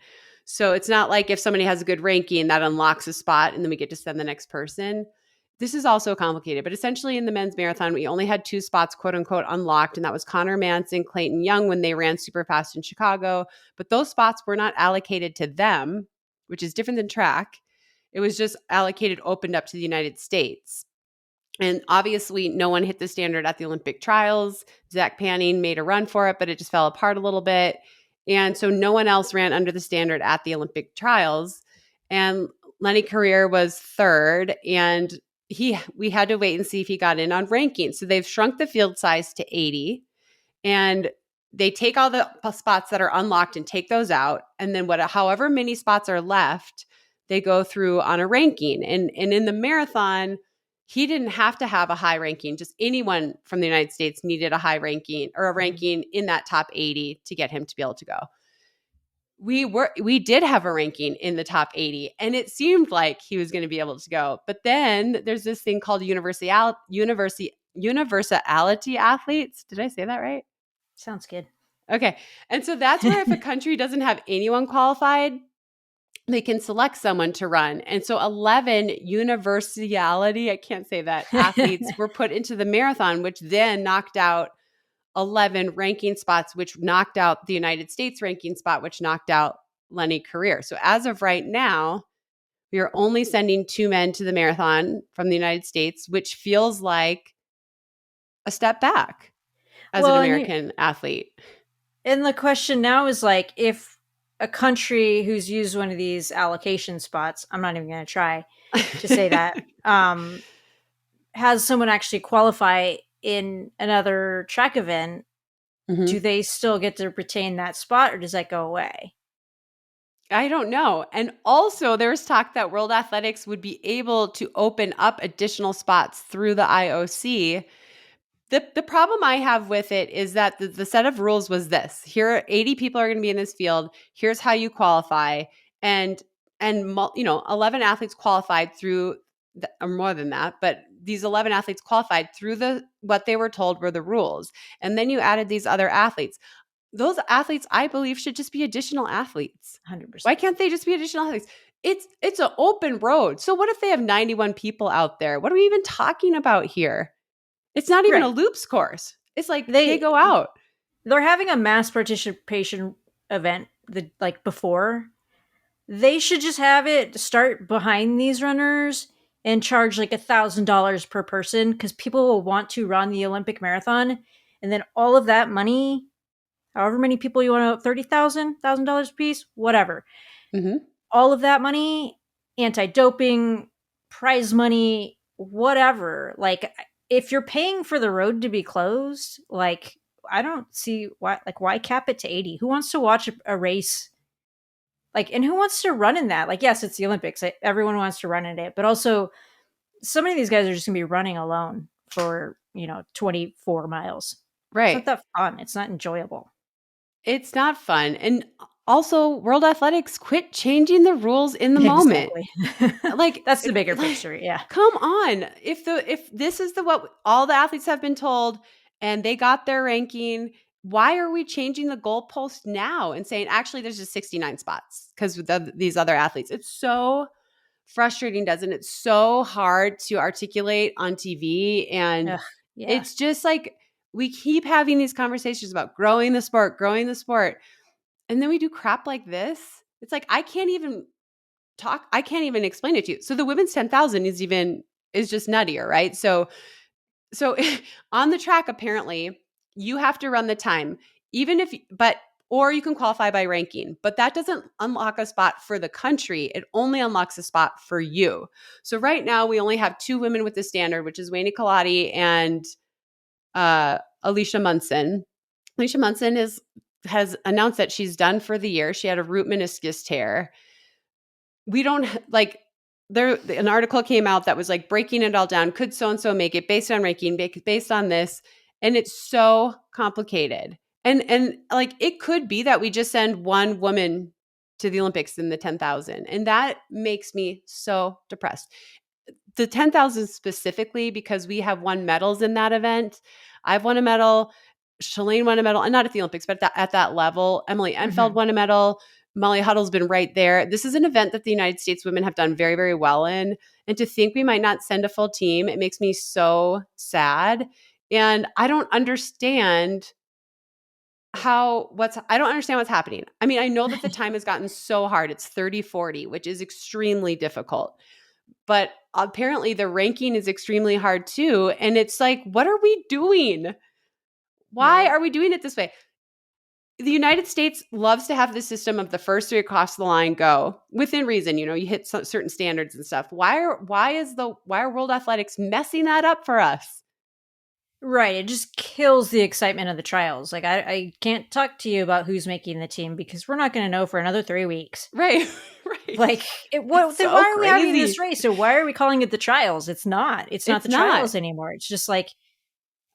So it's not like if somebody has a good ranking, that unlocks a spot and then we get to send the next person. This is also complicated, but essentially in the men's marathon, we only had 2 spots, quote unquote, unlocked. And that was Connor Manson, Clayton Young when they ran super fast in Chicago. But those spots were not allocated to them, which is different than track. It was just allocated, opened up to the United States. And obviously no one hit the standard at the Olympic trials. Zach Panning made a run for it, but it just fell apart a little bit. And so no one else ran under the standard at the Olympic trials. And Lenny Carrier was 3rd. And we had to wait and see if he got in on rankings. So they've shrunk the field size to 80, and they take all the spots that are unlocked and take those out. And then however many spots are left, they go through on a ranking. And in the marathon, he didn't have to have a high ranking. Just anyone from the United States needed a high ranking or a ranking in that top 80 to get him to be able to go. We did have a ranking in the top 80, and it seemed like he was going to be able to go. But then there's this thing called universality universality athletes. Did I say that right? Sounds good. Okay. And so that's where if a country doesn't have anyone qualified, they can select someone to run. And so 11 universality, I can't say that, athletes were put into the marathon, which then knocked out 11 ranking spots, which knocked out the United States ranking spot, which knocked out Lenny Career. So as of right now, we are only sending 2 men to the marathon from the United States, which feels like a step back as an Well, American athlete. and the question now is like, if a country who's used one of these allocation spots, I'm not even going to try to say that, has someone actually qualify in another track event, do they still get to retain that spot or does that go away? I don't know. And also, there's talk that World Athletics would be able to open up additional spots through the IOC. The problem I have with it is that the set of rules was this. Here are 80 people are going to be in this field. Here's how you qualify. And 11 athletes qualified through or more than that, but these 11 athletes qualified through what they were told were the rules. And then you added these other athletes. Those athletes, I believe, should just be additional athletes. 100%. Why can't they just be additional athletes? It's an open road. So what if they have 91 people out there? What are we even talking about here? It's not even a loops course. It's like they go out. They're having a mass participation event before. They should just have it start behind these runners and charge like $1,000 per person, because people will want to run the Olympic marathon. And then all of that money, however many people you want to, $30,000 a piece, whatever. Mm-hmm. All of that money, anti-doping, prize money, whatever. Like, if you're paying for the road to be closed, like, I don't see why cap it to 80? Who wants to watch a race? Like, and who wants to run in that? Like, yes, it's the Olympics. Everyone wants to run in it. But also, so many of these guys are just going to be running alone for, 24 miles. Right. It's not that fun. It's not enjoyable. It's not fun. And also, World Athletics, quit changing the rules in the moment. Like, that's the bigger picture. Yeah. Come on. If this is what all the athletes have been told and they got their ranking, why are we changing the goalpost now and saying, actually, there's just 69 spots because of these other athletes? It's so frustrating, doesn't it? It's so hard to articulate on TV. And it's just like, we keep having these conversations about growing the sport. And then we do crap like this. It's like, I can't even explain it to you. So the women's 10,000 is just nuttier, right? So on the track, apparently you have to run the time, or you can qualify by ranking, but that doesn't unlock a spot for the country. It only unlocks a spot for you. So right now we only have 2 women with the standard, which is Wayne Kalati and Alicia Munson. Alicia Munson has announced that she's done for the year. She had a root meniscus tear. We don't an article came out that was like breaking it all down. Could so-and-so make it based on ranking, based on this? And it's so complicated. And like, it could be that we just send one woman to the Olympics in the 10,000. And that makes me so depressed. The 10,000 specifically, because we have won medals in that event. I've won a medal. Shalane won a medal, and not at the Olympics, but at that level. Emily Enfeld won a medal. Molly Huddle's been right there. This is an event that the United States women have done very, very well in. And to think we might not send a full team, it makes me so sad. And I don't understand what's happening. I mean, I know that the time has gotten so hard. It's 30-40, which is extremely difficult. But apparently the ranking is extremely hard too. And it's like, what are we doing? Why are we doing it this way? The United States loves to have the system of the first 3 across the line go within reason. You hit certain standards and stuff. Why are World Athletics messing that up for us? Right. It just kills the excitement of the trials. Like, I can't talk to you about who's making the team because we're not going to know for another 3 weeks. Right. Right. Like, why are we having this race? So why are we calling it the trials? It's not. It's not the trials anymore. It's just like,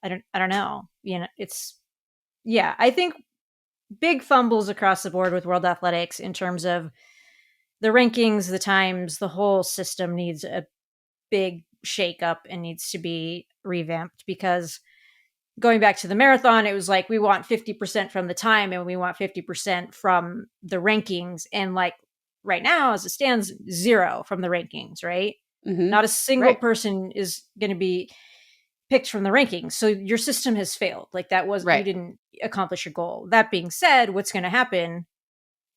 I don't know. I think big fumbles across the board with World Athletics in terms of the rankings, the times, the whole system needs a big shakeup and needs to be revamped because going back to the marathon, it was like we want 50% from the time and we want 50% from the rankings. And like right now, as it stands, 0 from the rankings, right? Mm-hmm. Not a single Right. person is going to be picked from the rankings. So your system has failed. Like that was, you Right. didn't accomplish your goal. That being said, what's going to happen?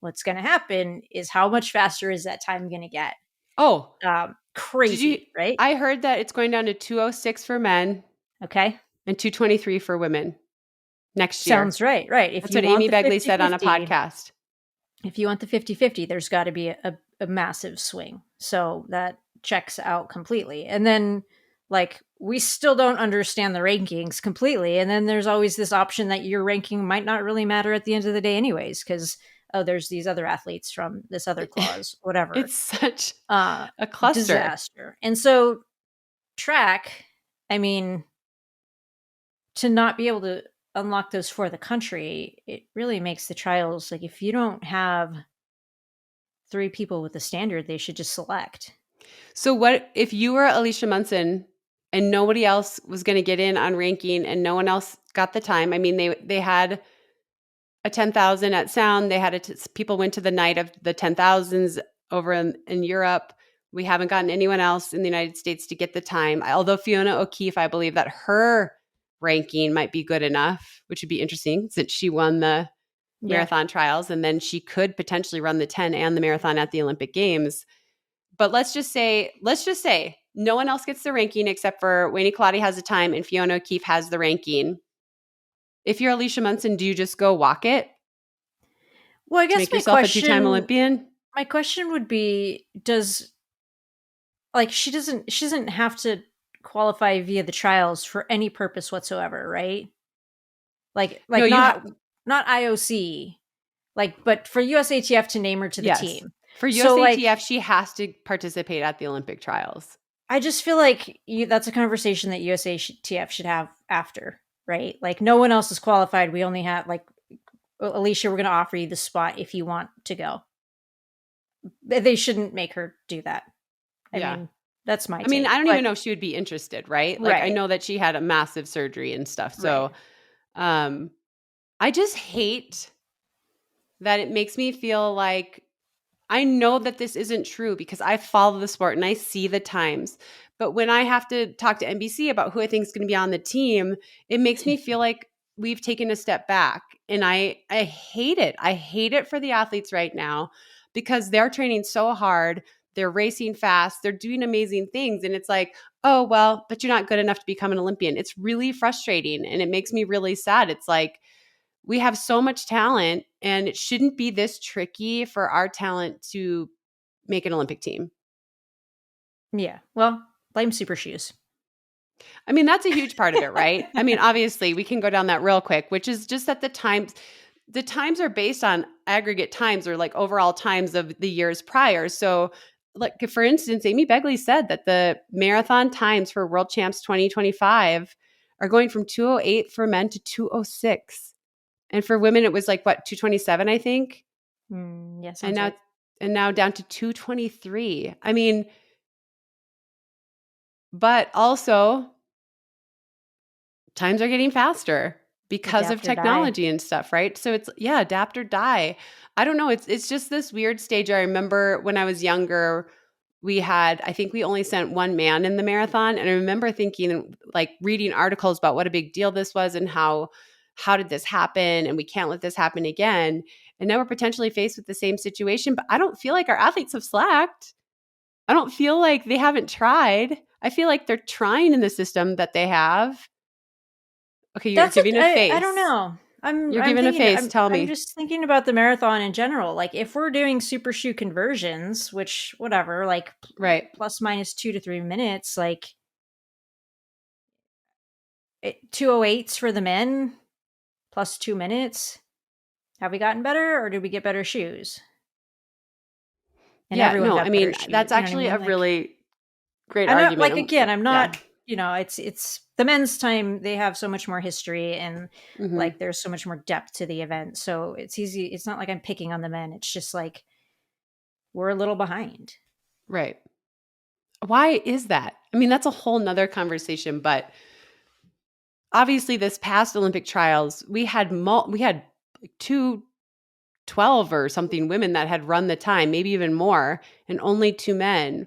What's going to happen is how much faster is that time going to get? Oh, did you? Crazy, right? I heard that it's going down to 206 for men Okay. and 223 for women next year. Sounds right. Right. If That's you what want Amy the Begley said on a 50-50, podcast. if you want the 50-50, there's got to be a massive swing. So that checks out completely. And then like we still don't understand the rankings completely. And then there's always this option that your ranking might not really matter at the end of the day anyways, because oh, there's these other athletes from this other clause, whatever. It's such Uh a cluster. Disaster. And so track, I mean, to not be able to unlock those for the country, it really makes the trials like if you don't have 3 people with the standard, they should just select. So what if you were Alicia Munson and nobody else was going to get in on ranking and no one else got the time? I mean, they had a 10,000 at Sound. They had people went to the night of the 10,000s over in Europe. We haven't gotten anyone else in the United States to get the time. Although Fiona O'Keefe, I believe that her ranking might be good enough, which would be interesting since she won the Yeah. marathon trials, and then she could potentially run the 10 and the marathon at the Olympic Games. But let's just say no one else gets the ranking except for Wayne Colati has the time and Fiona O'Keefe has the ranking. If you're Alicia Munson, do you just go walk it Well, I to guess make yourself a two-time Olympian? my question would be, does like she doesn't have to qualify via the trials for any purpose whatsoever, right? Like No, you have not IOC, like but for USATF to name her to the yes. team. For So like USATF, she has to participate at the Olympic trials. I just feel like that's a conversation that USATF should have after, right? Like no one else is qualified. We only have like Alicia, we're going to offer you the spot if you want to go. They shouldn't make her do that. I Yeah. mean, that's my I mean, take. I don't even But know if she would be interested, right? Like I right, know that she had a massive surgery and stuff. right. So um I just hate that it makes me feel like I know that this isn't true because I follow the sport and I see the times. But when I have to talk to NBC about who I think is going to be on the team, it makes me feel like we've taken a step back. And I hate it. I hate it for the athletes right now because they're training so hard. They're racing fast. They're doing amazing things. And it's like, oh, well, but you're not good enough to become an Olympian. It's really frustrating. And it makes me really sad. It's like, we have so much talent and it shouldn't be this tricky for our talent to make an Olympic team. Yeah. Well, blame Super Shoes. I mean, that's a huge part of it, right? I mean, obviously, we can go down that real quick, which is just that the times are based on aggregate times or like overall times of the years prior. So, like for instance, Amy Begley said that the marathon times for World Champs 2025 are going from 208 for men to 206. And for women, it was like what, 227, I think. Yeah, And sounds now right. and now down to 223. I mean, but also times are getting faster because of Adapt or die. technology and stuff, right? So it's yeah, adapt or die. I don't know, it's just this weird stage. I remember when I was younger, I think we only sent one man in the marathon, and I remember thinking like reading articles about what a big deal this was and how did this happen and we can't let this happen again. And now we're potentially faced with the same situation, but I don't feel like our athletes have slacked. I don't feel like they haven't tried. I feel like they're trying in the system that they have. Okay, you're That's it. giving a I don't face. know. You're I'm giving a thinking face. Tell I'm me. just thinking about the marathon in general. Like if we're doing super shoe conversions, which whatever, like Right. plus minus 2 to 3 minutes, like 208s for the men plus 2 minutes. Have we gotten better or did we get better shoes? And Yeah, everyone no, I got better mean, shoes. that's You know what I actually a mean? Like really great I'm not argument. like again, I'm Yeah. not, it's the men's time, they have so much more history and Hmm. like there's so much more depth to the event. So it's easy. It's not like I'm picking on the men. It's just like we're a little behind. Right. Why is that? I mean, that's a whole nother conversation, but obviously this past Olympic trials, we had two 12 or something women that had run the time, maybe even more, and only two men.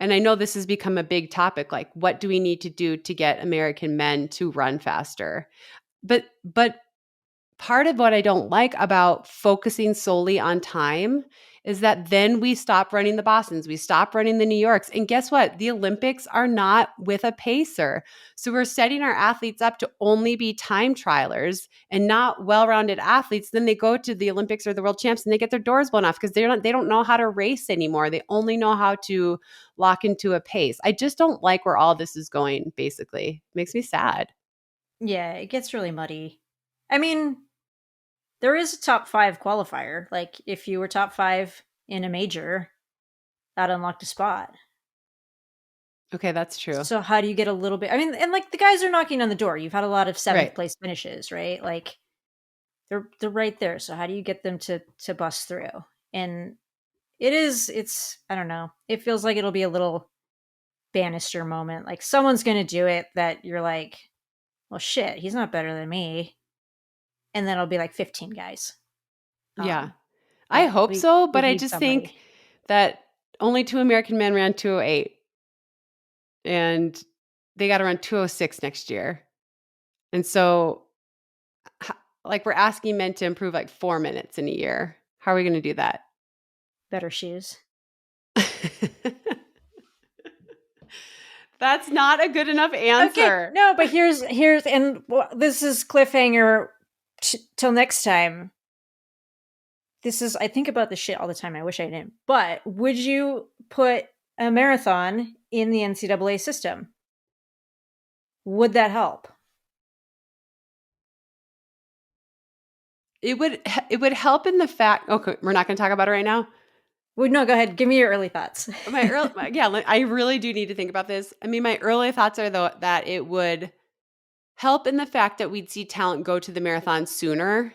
And I know this has become a big topic, like what do we need to do to get American men to run faster? But part of what I don't like about focusing solely on time is that then we stop running the Bostons, we stop running the New Yorks. And guess what? The Olympics are not with a pacer. So we're setting our athletes up to only be time trialers and not well-rounded athletes. Then they go to the Olympics or the world champs and they get their doors blown off because they don't know how to race anymore. They only know how to lock into a pace. I just don't like where all this is going, basically. It makes me sad. Yeah, it gets really muddy. I mean, there is a top 5 qualifier. Like, if you were top 5 in a major, that unlocked a spot. Okay, that's true. So how do you get a little bit? I mean, and like the guys are knocking on the door. You've had a lot of 7th Right. place finishes, right? Like they're right there. So how do you get them to bust through? And it's I don't know. It feels like it'll be a little Bannister moment. Like someone's going to do it that you're like, well, shit, he's not better than me. And then it'll be like 15 guys. Yeah. Um, I but hope so, we but I need just think somebody. that only two American men ran 208 and they got to run 206 next year. And so like we're asking men to improve like 4 minutes in a year. How are we going to do that? Better shoes. That's not a good enough Okay, answer. no, but here's and this is cliffhanger till next time. This is I think about this shit all the time. I wish I didn't. But would you put a marathon in the NCAA system? Would that help? It would help in the fact okay, we're not going to talk about it right now. Would no, go ahead. Give me your early thoughts. Yeah, I really do need to think about this. I mean, my early thoughts are though that it would help in the fact that we'd see talent go to the marathon sooner,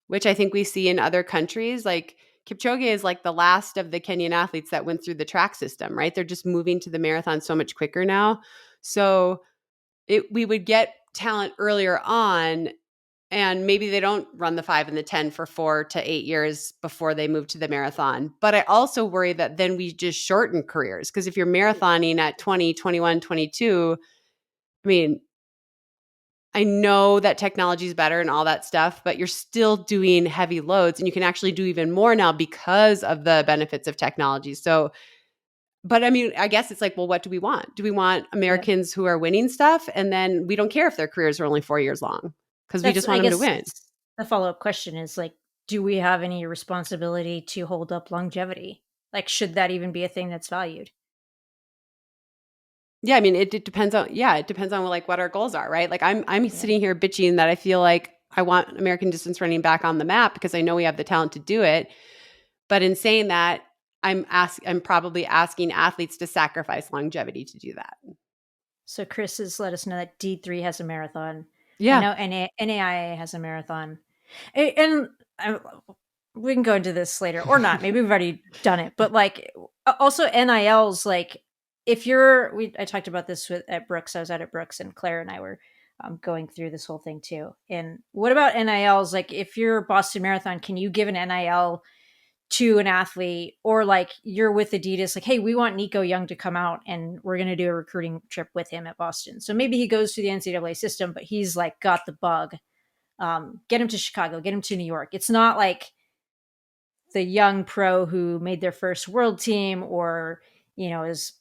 which I think we see in other countries. Like Kipchoge is like the last of the Kenyan athletes that went through the track system, right? They're just moving to the marathon so much quicker now. So we would get talent earlier on, and maybe they don't run the 5 and the 10 for 4 to 8 years before they move to the marathon. But I also worry that then we just shorten careers because if you're marathoning at 20, 21, 22, I mean, I know that technology is better and all that stuff, but you're still doing heavy loads and you can actually do even more now because of the benefits of technology. So, but I mean, I guess it's like, well, what do we want? Do we want Yeah. Americans who are winning stuff? And then we don't care if their careers are only 4 years long because we That's just want I them to guess win. that's the follow-up question is like, do we have any responsibility to hold up longevity? Like, should that even be a thing that's valued? Yeah, I mean, it depends on it depends on like what our goals are, right? Like I'm Yeah. sitting here bitching that I feel like I want American distance running back on the map because I know we have the talent to do it. But in saying that, I'm probably asking athletes to sacrifice longevity to do that. So Chris has let us know that D3 has a marathon. I Yeah. know NAIA has a marathon. And we can go into this later or not. Maybe we've already done it. But like also NILs, like if I talked about this at Brooks. I was out at Brooks and Claire and I were going through this whole thing too. And what about NILs? Like if you're Boston Marathon, can you give an NIL to an athlete or like you're with Adidas, like, hey, we want Nico Young to come out and we're going to do a recruiting trip with him at Boston. So maybe he goes through the NCAA system, but he's like got the bug. Get him to Chicago, get him to New York. It's not like the young pro who made their first world team or, is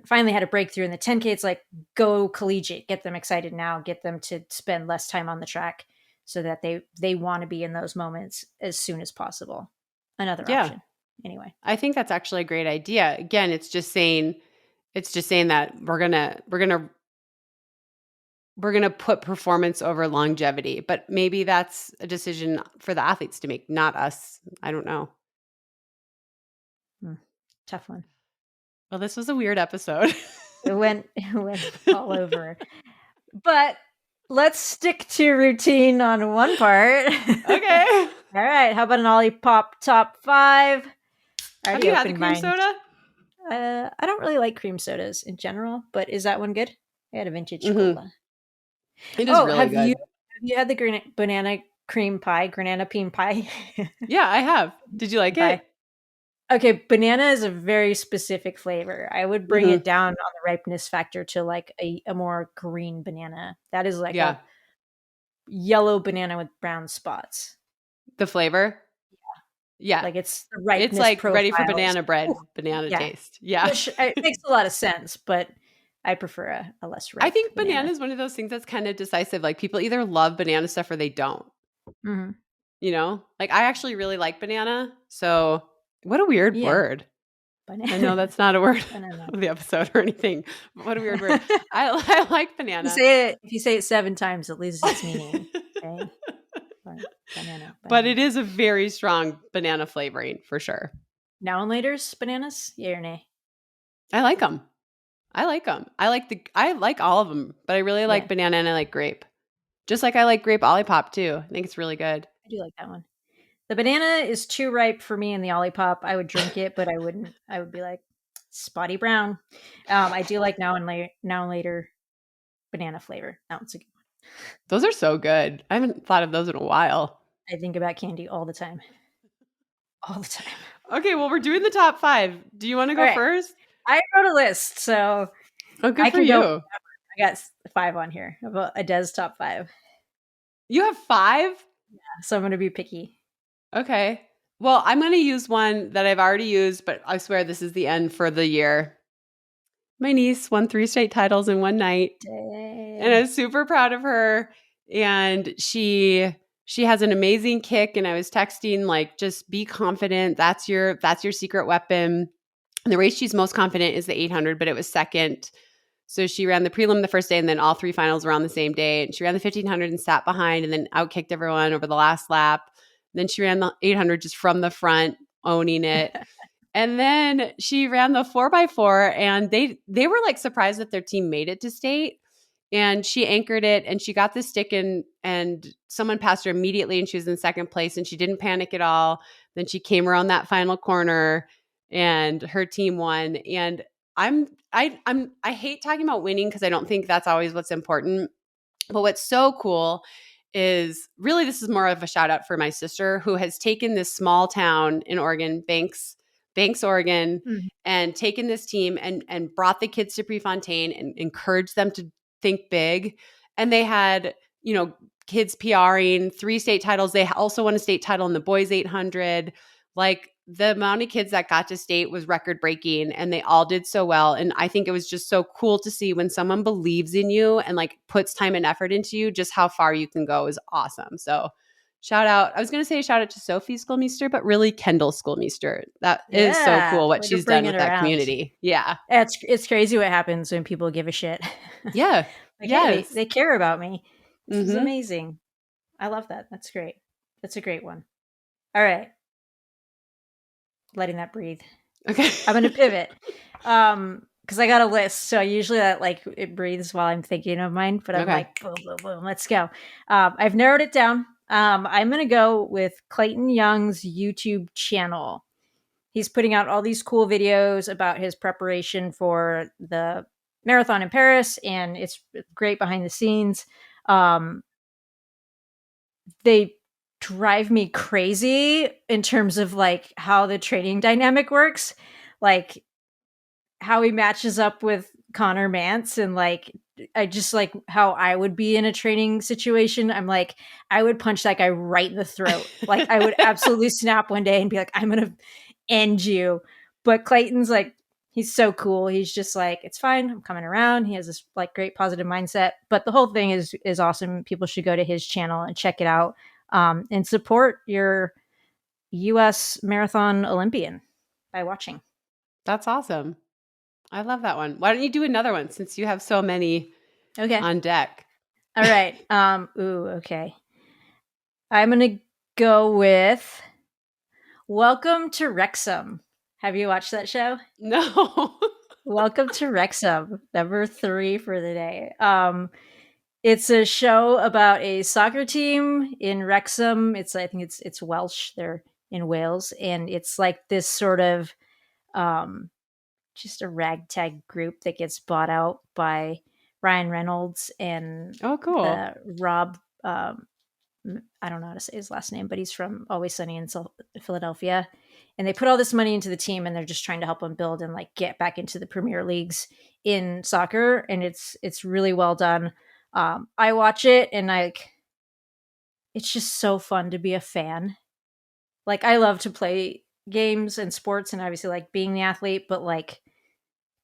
finally had a breakthrough in the 10K. It's like go collegiate, get them excited now, get them to spend less time on the track so that they want to be in those moments as soon as possible. Another Yeah. option. Anyway. I think that's actually a great idea. Again, it's just saying that we're going to put performance over longevity, but maybe that's a decision for the athletes to make, not us. I don't know. Tough one. Well, this was a weird episode. It went all over. But let's stick to routine on one part. Okay. All right. How about an Olipop top 5? Have Already you had the opened cream mine. soda? I don't really like cream sodas in general, but is that one good? I had a vintage Mm-hmm. cola. It is Oh, really good. have you had the banana cream pie, banana bean pie? Yeah, I have. Did you like Pie. it? Okay, banana is a very specific flavor. I would bring it Mhm. down on the ripeness factor to like a more green banana. That is like Yeah. a yellow banana with brown spots. The flavor? Yeah. Like it's the It's ripeness like ready for profile is banana oof, bread, banana yeah, taste. Yeah. which it makes a lot of sense, but I prefer a less I ripe think banana banana. is one of those things that's kind of decisive. Like people either love banana stuff or they don't, Mhm. you know? Like I actually really like banana. So what a weird Yeah, word. I know banana, that's not a word banana. of the episode or anything. But what a weird word. I like banana. If you say it 7 times, it loses its meaning, okay? Banana, But it banana. is a very strong banana flavoring for sure. Now and later's bananas? Yay or nay? I like them. I like them. I like all of them, but I really like Yeah, banana and I like grape. Just like I like grape Olipop too. I think it's really good. I do like that one. The banana is too ripe for me in the Olipop. I would drink it, but I wouldn't. I would be like spotty brown. I do like now and later banana flavor. That one's a good one. Those are so good. I haven't thought of those in a while. I think about candy all the time. All the time. Okay, well, we're doing the top 5. Do you wanna All go right. first? I wrote a list, so Oh, good I for can go. you. I got 5 on here. About a Des top 5. You have 5? So I'm going to be picky. Okay. Well, I'm gonna use one that I've already used, but I swear this is the end for the year. My niece won 3 state titles in one night, and I Dang. was super proud of her, and she has an amazing kick, and I was texting, like, "Just be confident. That's your secret weapon." And the race she's most confident is the 800, but it was second. So she ran the prelim the first day, and then all 3 finals were on the same day. And she ran the 1500 and sat behind, and then outkicked everyone over the last lap. Then she ran the 800 just from the front, owning it. And then she ran the 4x4, and they were like surprised that their team made it to state. And she anchored it, and she got the stick, and someone passed her immediately, and she was in second place, and she didn't panic at all. Then she came around that final corner, and her team won. And I hate talking about winning because I don't think that's always what's important. But what's so cool is really this is more of a shout out for my sister who has taken this small town in Oregon, Banks, Oregon, Mhm. and taken this team and brought the kids to Prefontaine and encouraged them to think big. And they had, kids PRing 3 state titles. They also won a state title in the boys 800. Like the amount of kids that got to state was record breaking, and they all did so well. And I think it was just so cool to see when someone believes in you and like puts time and effort into you, just how far you can go is awesome. So shout out. I was going to say shout out to Sophie Schoolmeister, but really Kendall Schoolmeister. That is so Yeah, cool what way to she's bring done it with that around. community. Yeah. It's crazy what happens when people give a shit. Yeah. Like, hey, Yes. they care about me. This is Mhm. amazing. I love that. That's great. That's a great one. All right, letting that breathe. Okay. I'm gonna pivot. Because I got a list, so usually that like it breathes while I'm thinking of mine, but I'm Okay. like, boom, boom, boom, let's go. I've narrowed it down. I'm gonna go with Clayton Young's YouTube channel. He's putting out all these cool videos about his preparation for the marathon in Paris, and it's great behind the scenes. Um, they drive me crazy in terms of like how the training dynamic works. Like how he matches up with Connor Mance, and like I just like how I would be in a training situation. I'm like I would punch that guy right in the throat. Like I would absolutely snap one day and be like I'm going to end you. But Clayton's like he's so cool. He's just like it's fine. I'm coming around. He has this like great positive mindset. But the whole thing is awesome. People should go to his channel and check it out and support your US marathon Olympian by watching. That's awesome. I love that one. Why don't you do another one since you have so many Okay. on deck? All right. Okay. I'm gonna go with Welcome to Wrexham. Have you watched that show? No. Welcome to Wrexham, number 3 for the day. It's a show about a soccer team in Wrexham. I think it's Welsh. They're in Wales, and it's like this sort of um, just a ragtag group that gets bought out by Ryan Reynolds and Oh, cool. the Rob. I don't know how to say his last name, but he's from Always Sunny in Philadelphia. And they put all this money into the team, and they're just trying to help him build and like get back into the Premier Leagues in soccer. And it's really well done. I watch it, and it's just so fun to be a fan. Like I love to play games and sports, and obviously like being the athlete, but like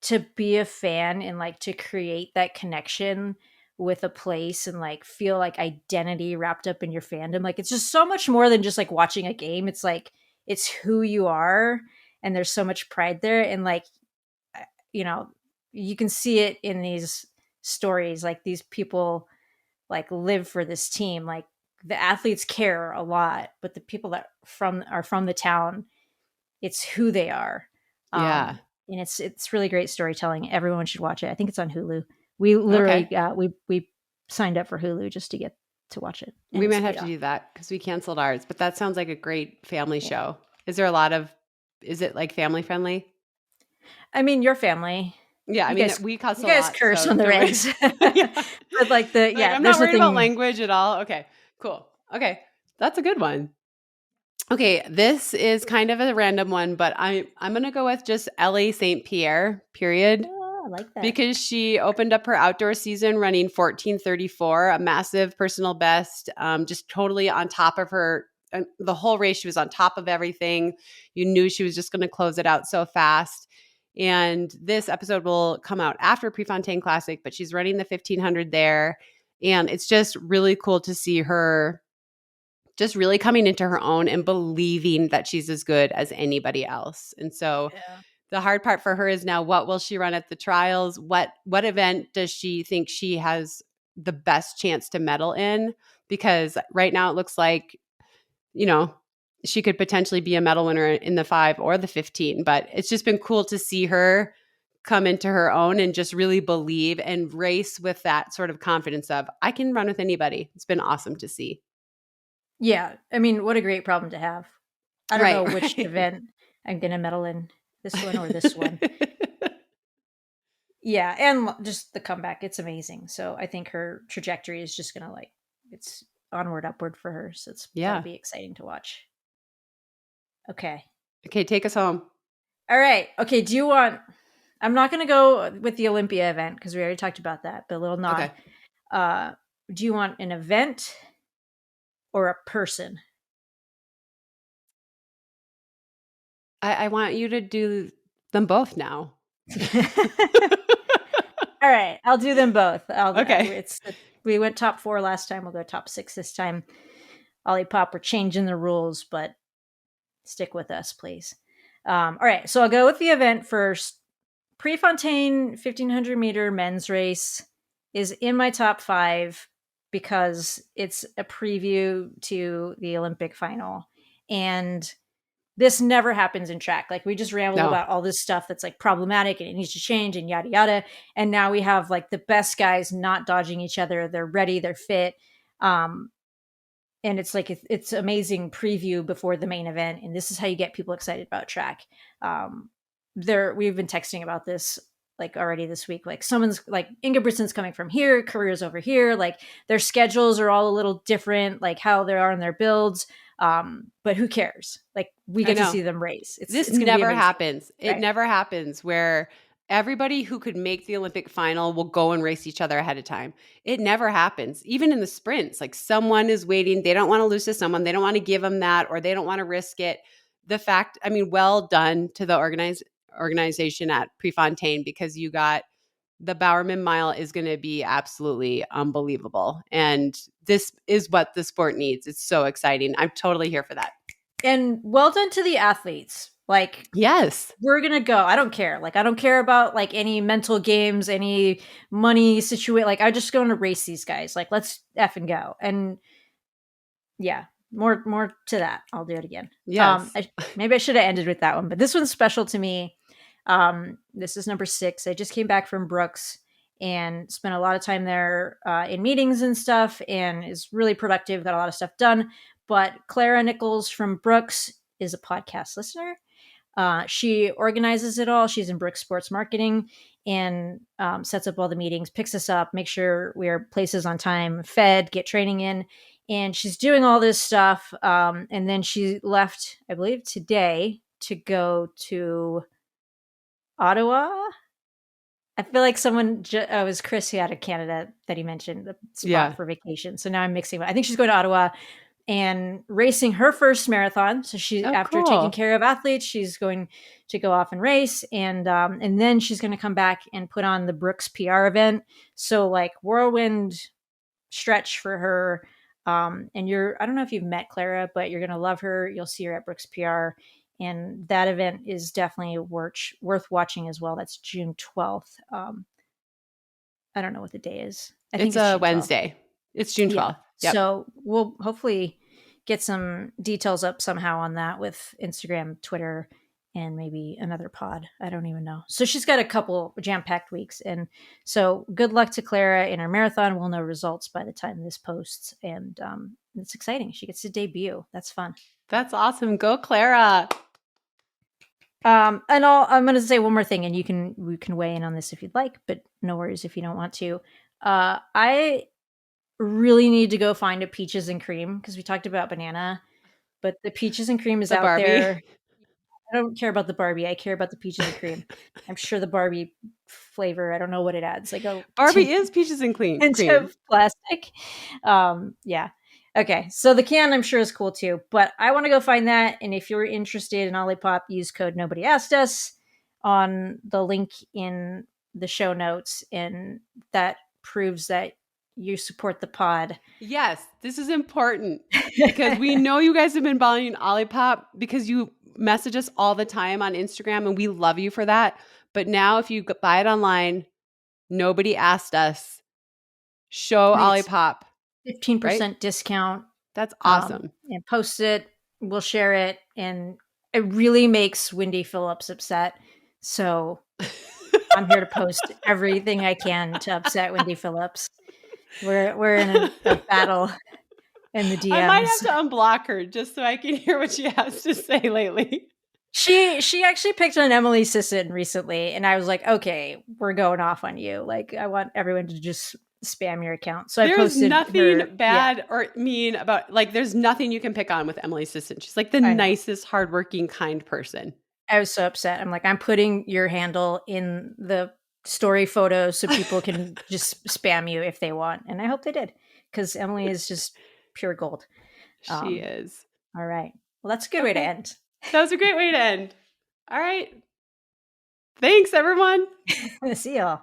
to be a fan and like to create that connection with a place and like feel like identity wrapped up in your fandom. Like it's just so much more than just like watching a game. It's like it's who you are, and there's so much pride there. And like you know, you can see it in these stories. Like these people like live for this team. Like the athletes care a lot, but the people that are from the town, it's who they are. Yeah. And it's really great storytelling. Everyone should watch it. I think it's on Hulu. We literally Okay. we signed up for Hulu just to get to watch it, and We it's might have paid to off. do that because we canceled ours, but that sounds like a great family Yeah. show. Is there a lot of, is it like family friendly? I mean, your family, Yeah. I you mean, guys, we cuss you a guys lot. curse So on the don't worry. regs, Yeah. but like Like, I'm not there's worried about nothing. language at all. Okay. Cool. Okay. That's a good one. Okay, this is kind of a random one, but I'm gonna go with just Ellie St. Pierre, period, Oh, I like that. because she opened up her outdoor season running 14:34, a massive personal best, just totally on top of her. The whole race, she was on top of everything. You knew she was just going to close it out so fast. And this episode will come out after Prefontaine Classic, but she's running the 1500 there, and it's just really cool to see her just really coming into her own and believing that she's as good as anybody else. And so Yeah. the hard part for her is now, what will she run at the trials? What event does she think she has the best chance to medal in? Because right now it looks like, you know, she could potentially be a medal winner in the 5 or the 15, but it's just been cool to see her come into her own and just really believe and race with that sort of confidence of, I can run with anybody. It's been awesome to see. Yeah. I mean, what a great problem to have. I don't Right, know which right. event I'm gonna medal in, this one or this one. Yeah, and just the comeback, it's amazing. So I think her trajectory is just gonna like it's onward, upward for her. So that'll Yeah. be exciting to watch. Okay. Okay, take us home. All right. Okay. Do you want? I'm not gonna go with the Olympia event because we already talked about that. But a little nod. Okay. Uh, do you want an event or a person? I want you to do them both now. All right, I'll do them both. Okay. We went top 4 last time. We'll go top 6 this time. Olipop, we're changing the rules, but stick with us, please. All right, so I'll go with the event first. Prefontaine 1500-meter men's race is in my top 5 because it's a preview to the Olympic final. And this never happens in track. Like we just rambled No. about all this stuff that's like problematic and it needs to change and yada yada. And now we have like the best guys not dodging each other. They're ready, they're fit. Um, and it's like it's amazing preview before the main event. And this is how you get people excited about track. We've been texting about this like already this week. Like someone's like Ingebrigtsen's coming from here, careers over here. Like their schedules are all a little different, like how they are in their builds. But who cares? Like we I get to know. see them race. This It's going to be never amazing, happens. It right? never happens where everybody who could make the Olympic final will go and race each other ahead of time. It never happens. Even in the sprints, like someone is waiting. They don't want to lose to someone. They don't want to give them that, or they don't want to risk it. I mean, well done to the organization at Prefontaine, because you got the Bowerman Mile is going to be absolutely unbelievable. And this is what the sport needs. It's so exciting. I'm totally here for that. And well done to the athletes. Like Yes. we're going to go. I don't care. Like I don't care about like any mental games, any money situation. Like I'm just going to race these guys. Like let's effing go. And yeah, more to that. I'll do it again. Yes. Maybe I should have ended with that one, but this one's special to me. This is number 6. I just came back from Brooks and spent a lot of time there in meetings and stuff, and is really productive. Got a lot of stuff done. But Clara Nichols from Brooks is a podcast listener. She organizes it all. She's in Brooks Sports Marketing, and sets up all the meetings, picks us up, make sure we are places on time, fed, get training in. And she's doing all this stuff. And then she left, I believe, today to go to Ottawa. I feel like someone, it was Chris who out of Canada that he mentioned the spot Yeah. for vacation. So now I'm mixing. I think she's going to Ottawa and racing her first marathon. So she, Oh, after taking cool. care of athletes, she's going to go off and race, and then she's going to come back and put on the Brooks PR event. So like whirlwind stretch for her. And I don't know if you've met Clara, but you're going to love her. You'll see her at Brooks PR. And that event is definitely worth watching as well. That's June 12th. I don't know what the day is. I think It's it's a June 12th. Wednesday. It's June Yeah. 12th. Yep. So we'll hopefully get some details up somehow on that with Instagram, Twitter, and maybe another pod. I don't even know. So she's got a couple jam-packed weeks. And so good luck to Clara in her marathon. We'll know results by the time this posts. And it's exciting. She gets to debut. That's fun. That's awesome. Go, Clara. And I'm going to say one more thing, and we can weigh in on this if you'd like, but no worries if you don't want to. I really need to go find a peaches and cream because we talked about banana, but the peaches and cream is The out Barbie. there. I don't care about the Barbie. I care about the peaches and cream. I'm sure the Barbie flavor, I don't know what it adds. Like a Barbie is peaches and cream. of plastic. Yeah. Okay. So the can I'm sure is cool too, but I want to go find that. And if you're interested in Olipop, use code Nobody Asked Us on the link in the show notes. And that proves that you support the pod. Yes, this is important because we know you guys have been buying Olipop because you message us all the time on Instagram and we love you for that. But now if you buy it online, Nobody Asked Us, show It's Olipop. 15% right? discount. That's awesome. And post it. We'll share it. And it really makes Wendy Phillips upset. So I'm here to post everything I can to upset Wendy Phillips. We're in a battle in the DMs. I might have to unblock her just so I can hear what she has to say lately. She actually picked on Emily Sisson recently, and I was like, okay, we're going off on you. Like, I want everyone to just spam your account. So I posted nothing bad or mean about, like, there's nothing you can pick on with Emily Sisson. She's like the nicest, hardworking, kind person. I was so upset. I'm like, I'm putting your handle in the story photo so people can just spam you if they want. And I hope they did, because Emily is just pure gold. She is. All right. Well, that's a good way to end. That was a great way to end. All right. Thanks, everyone. See y'all.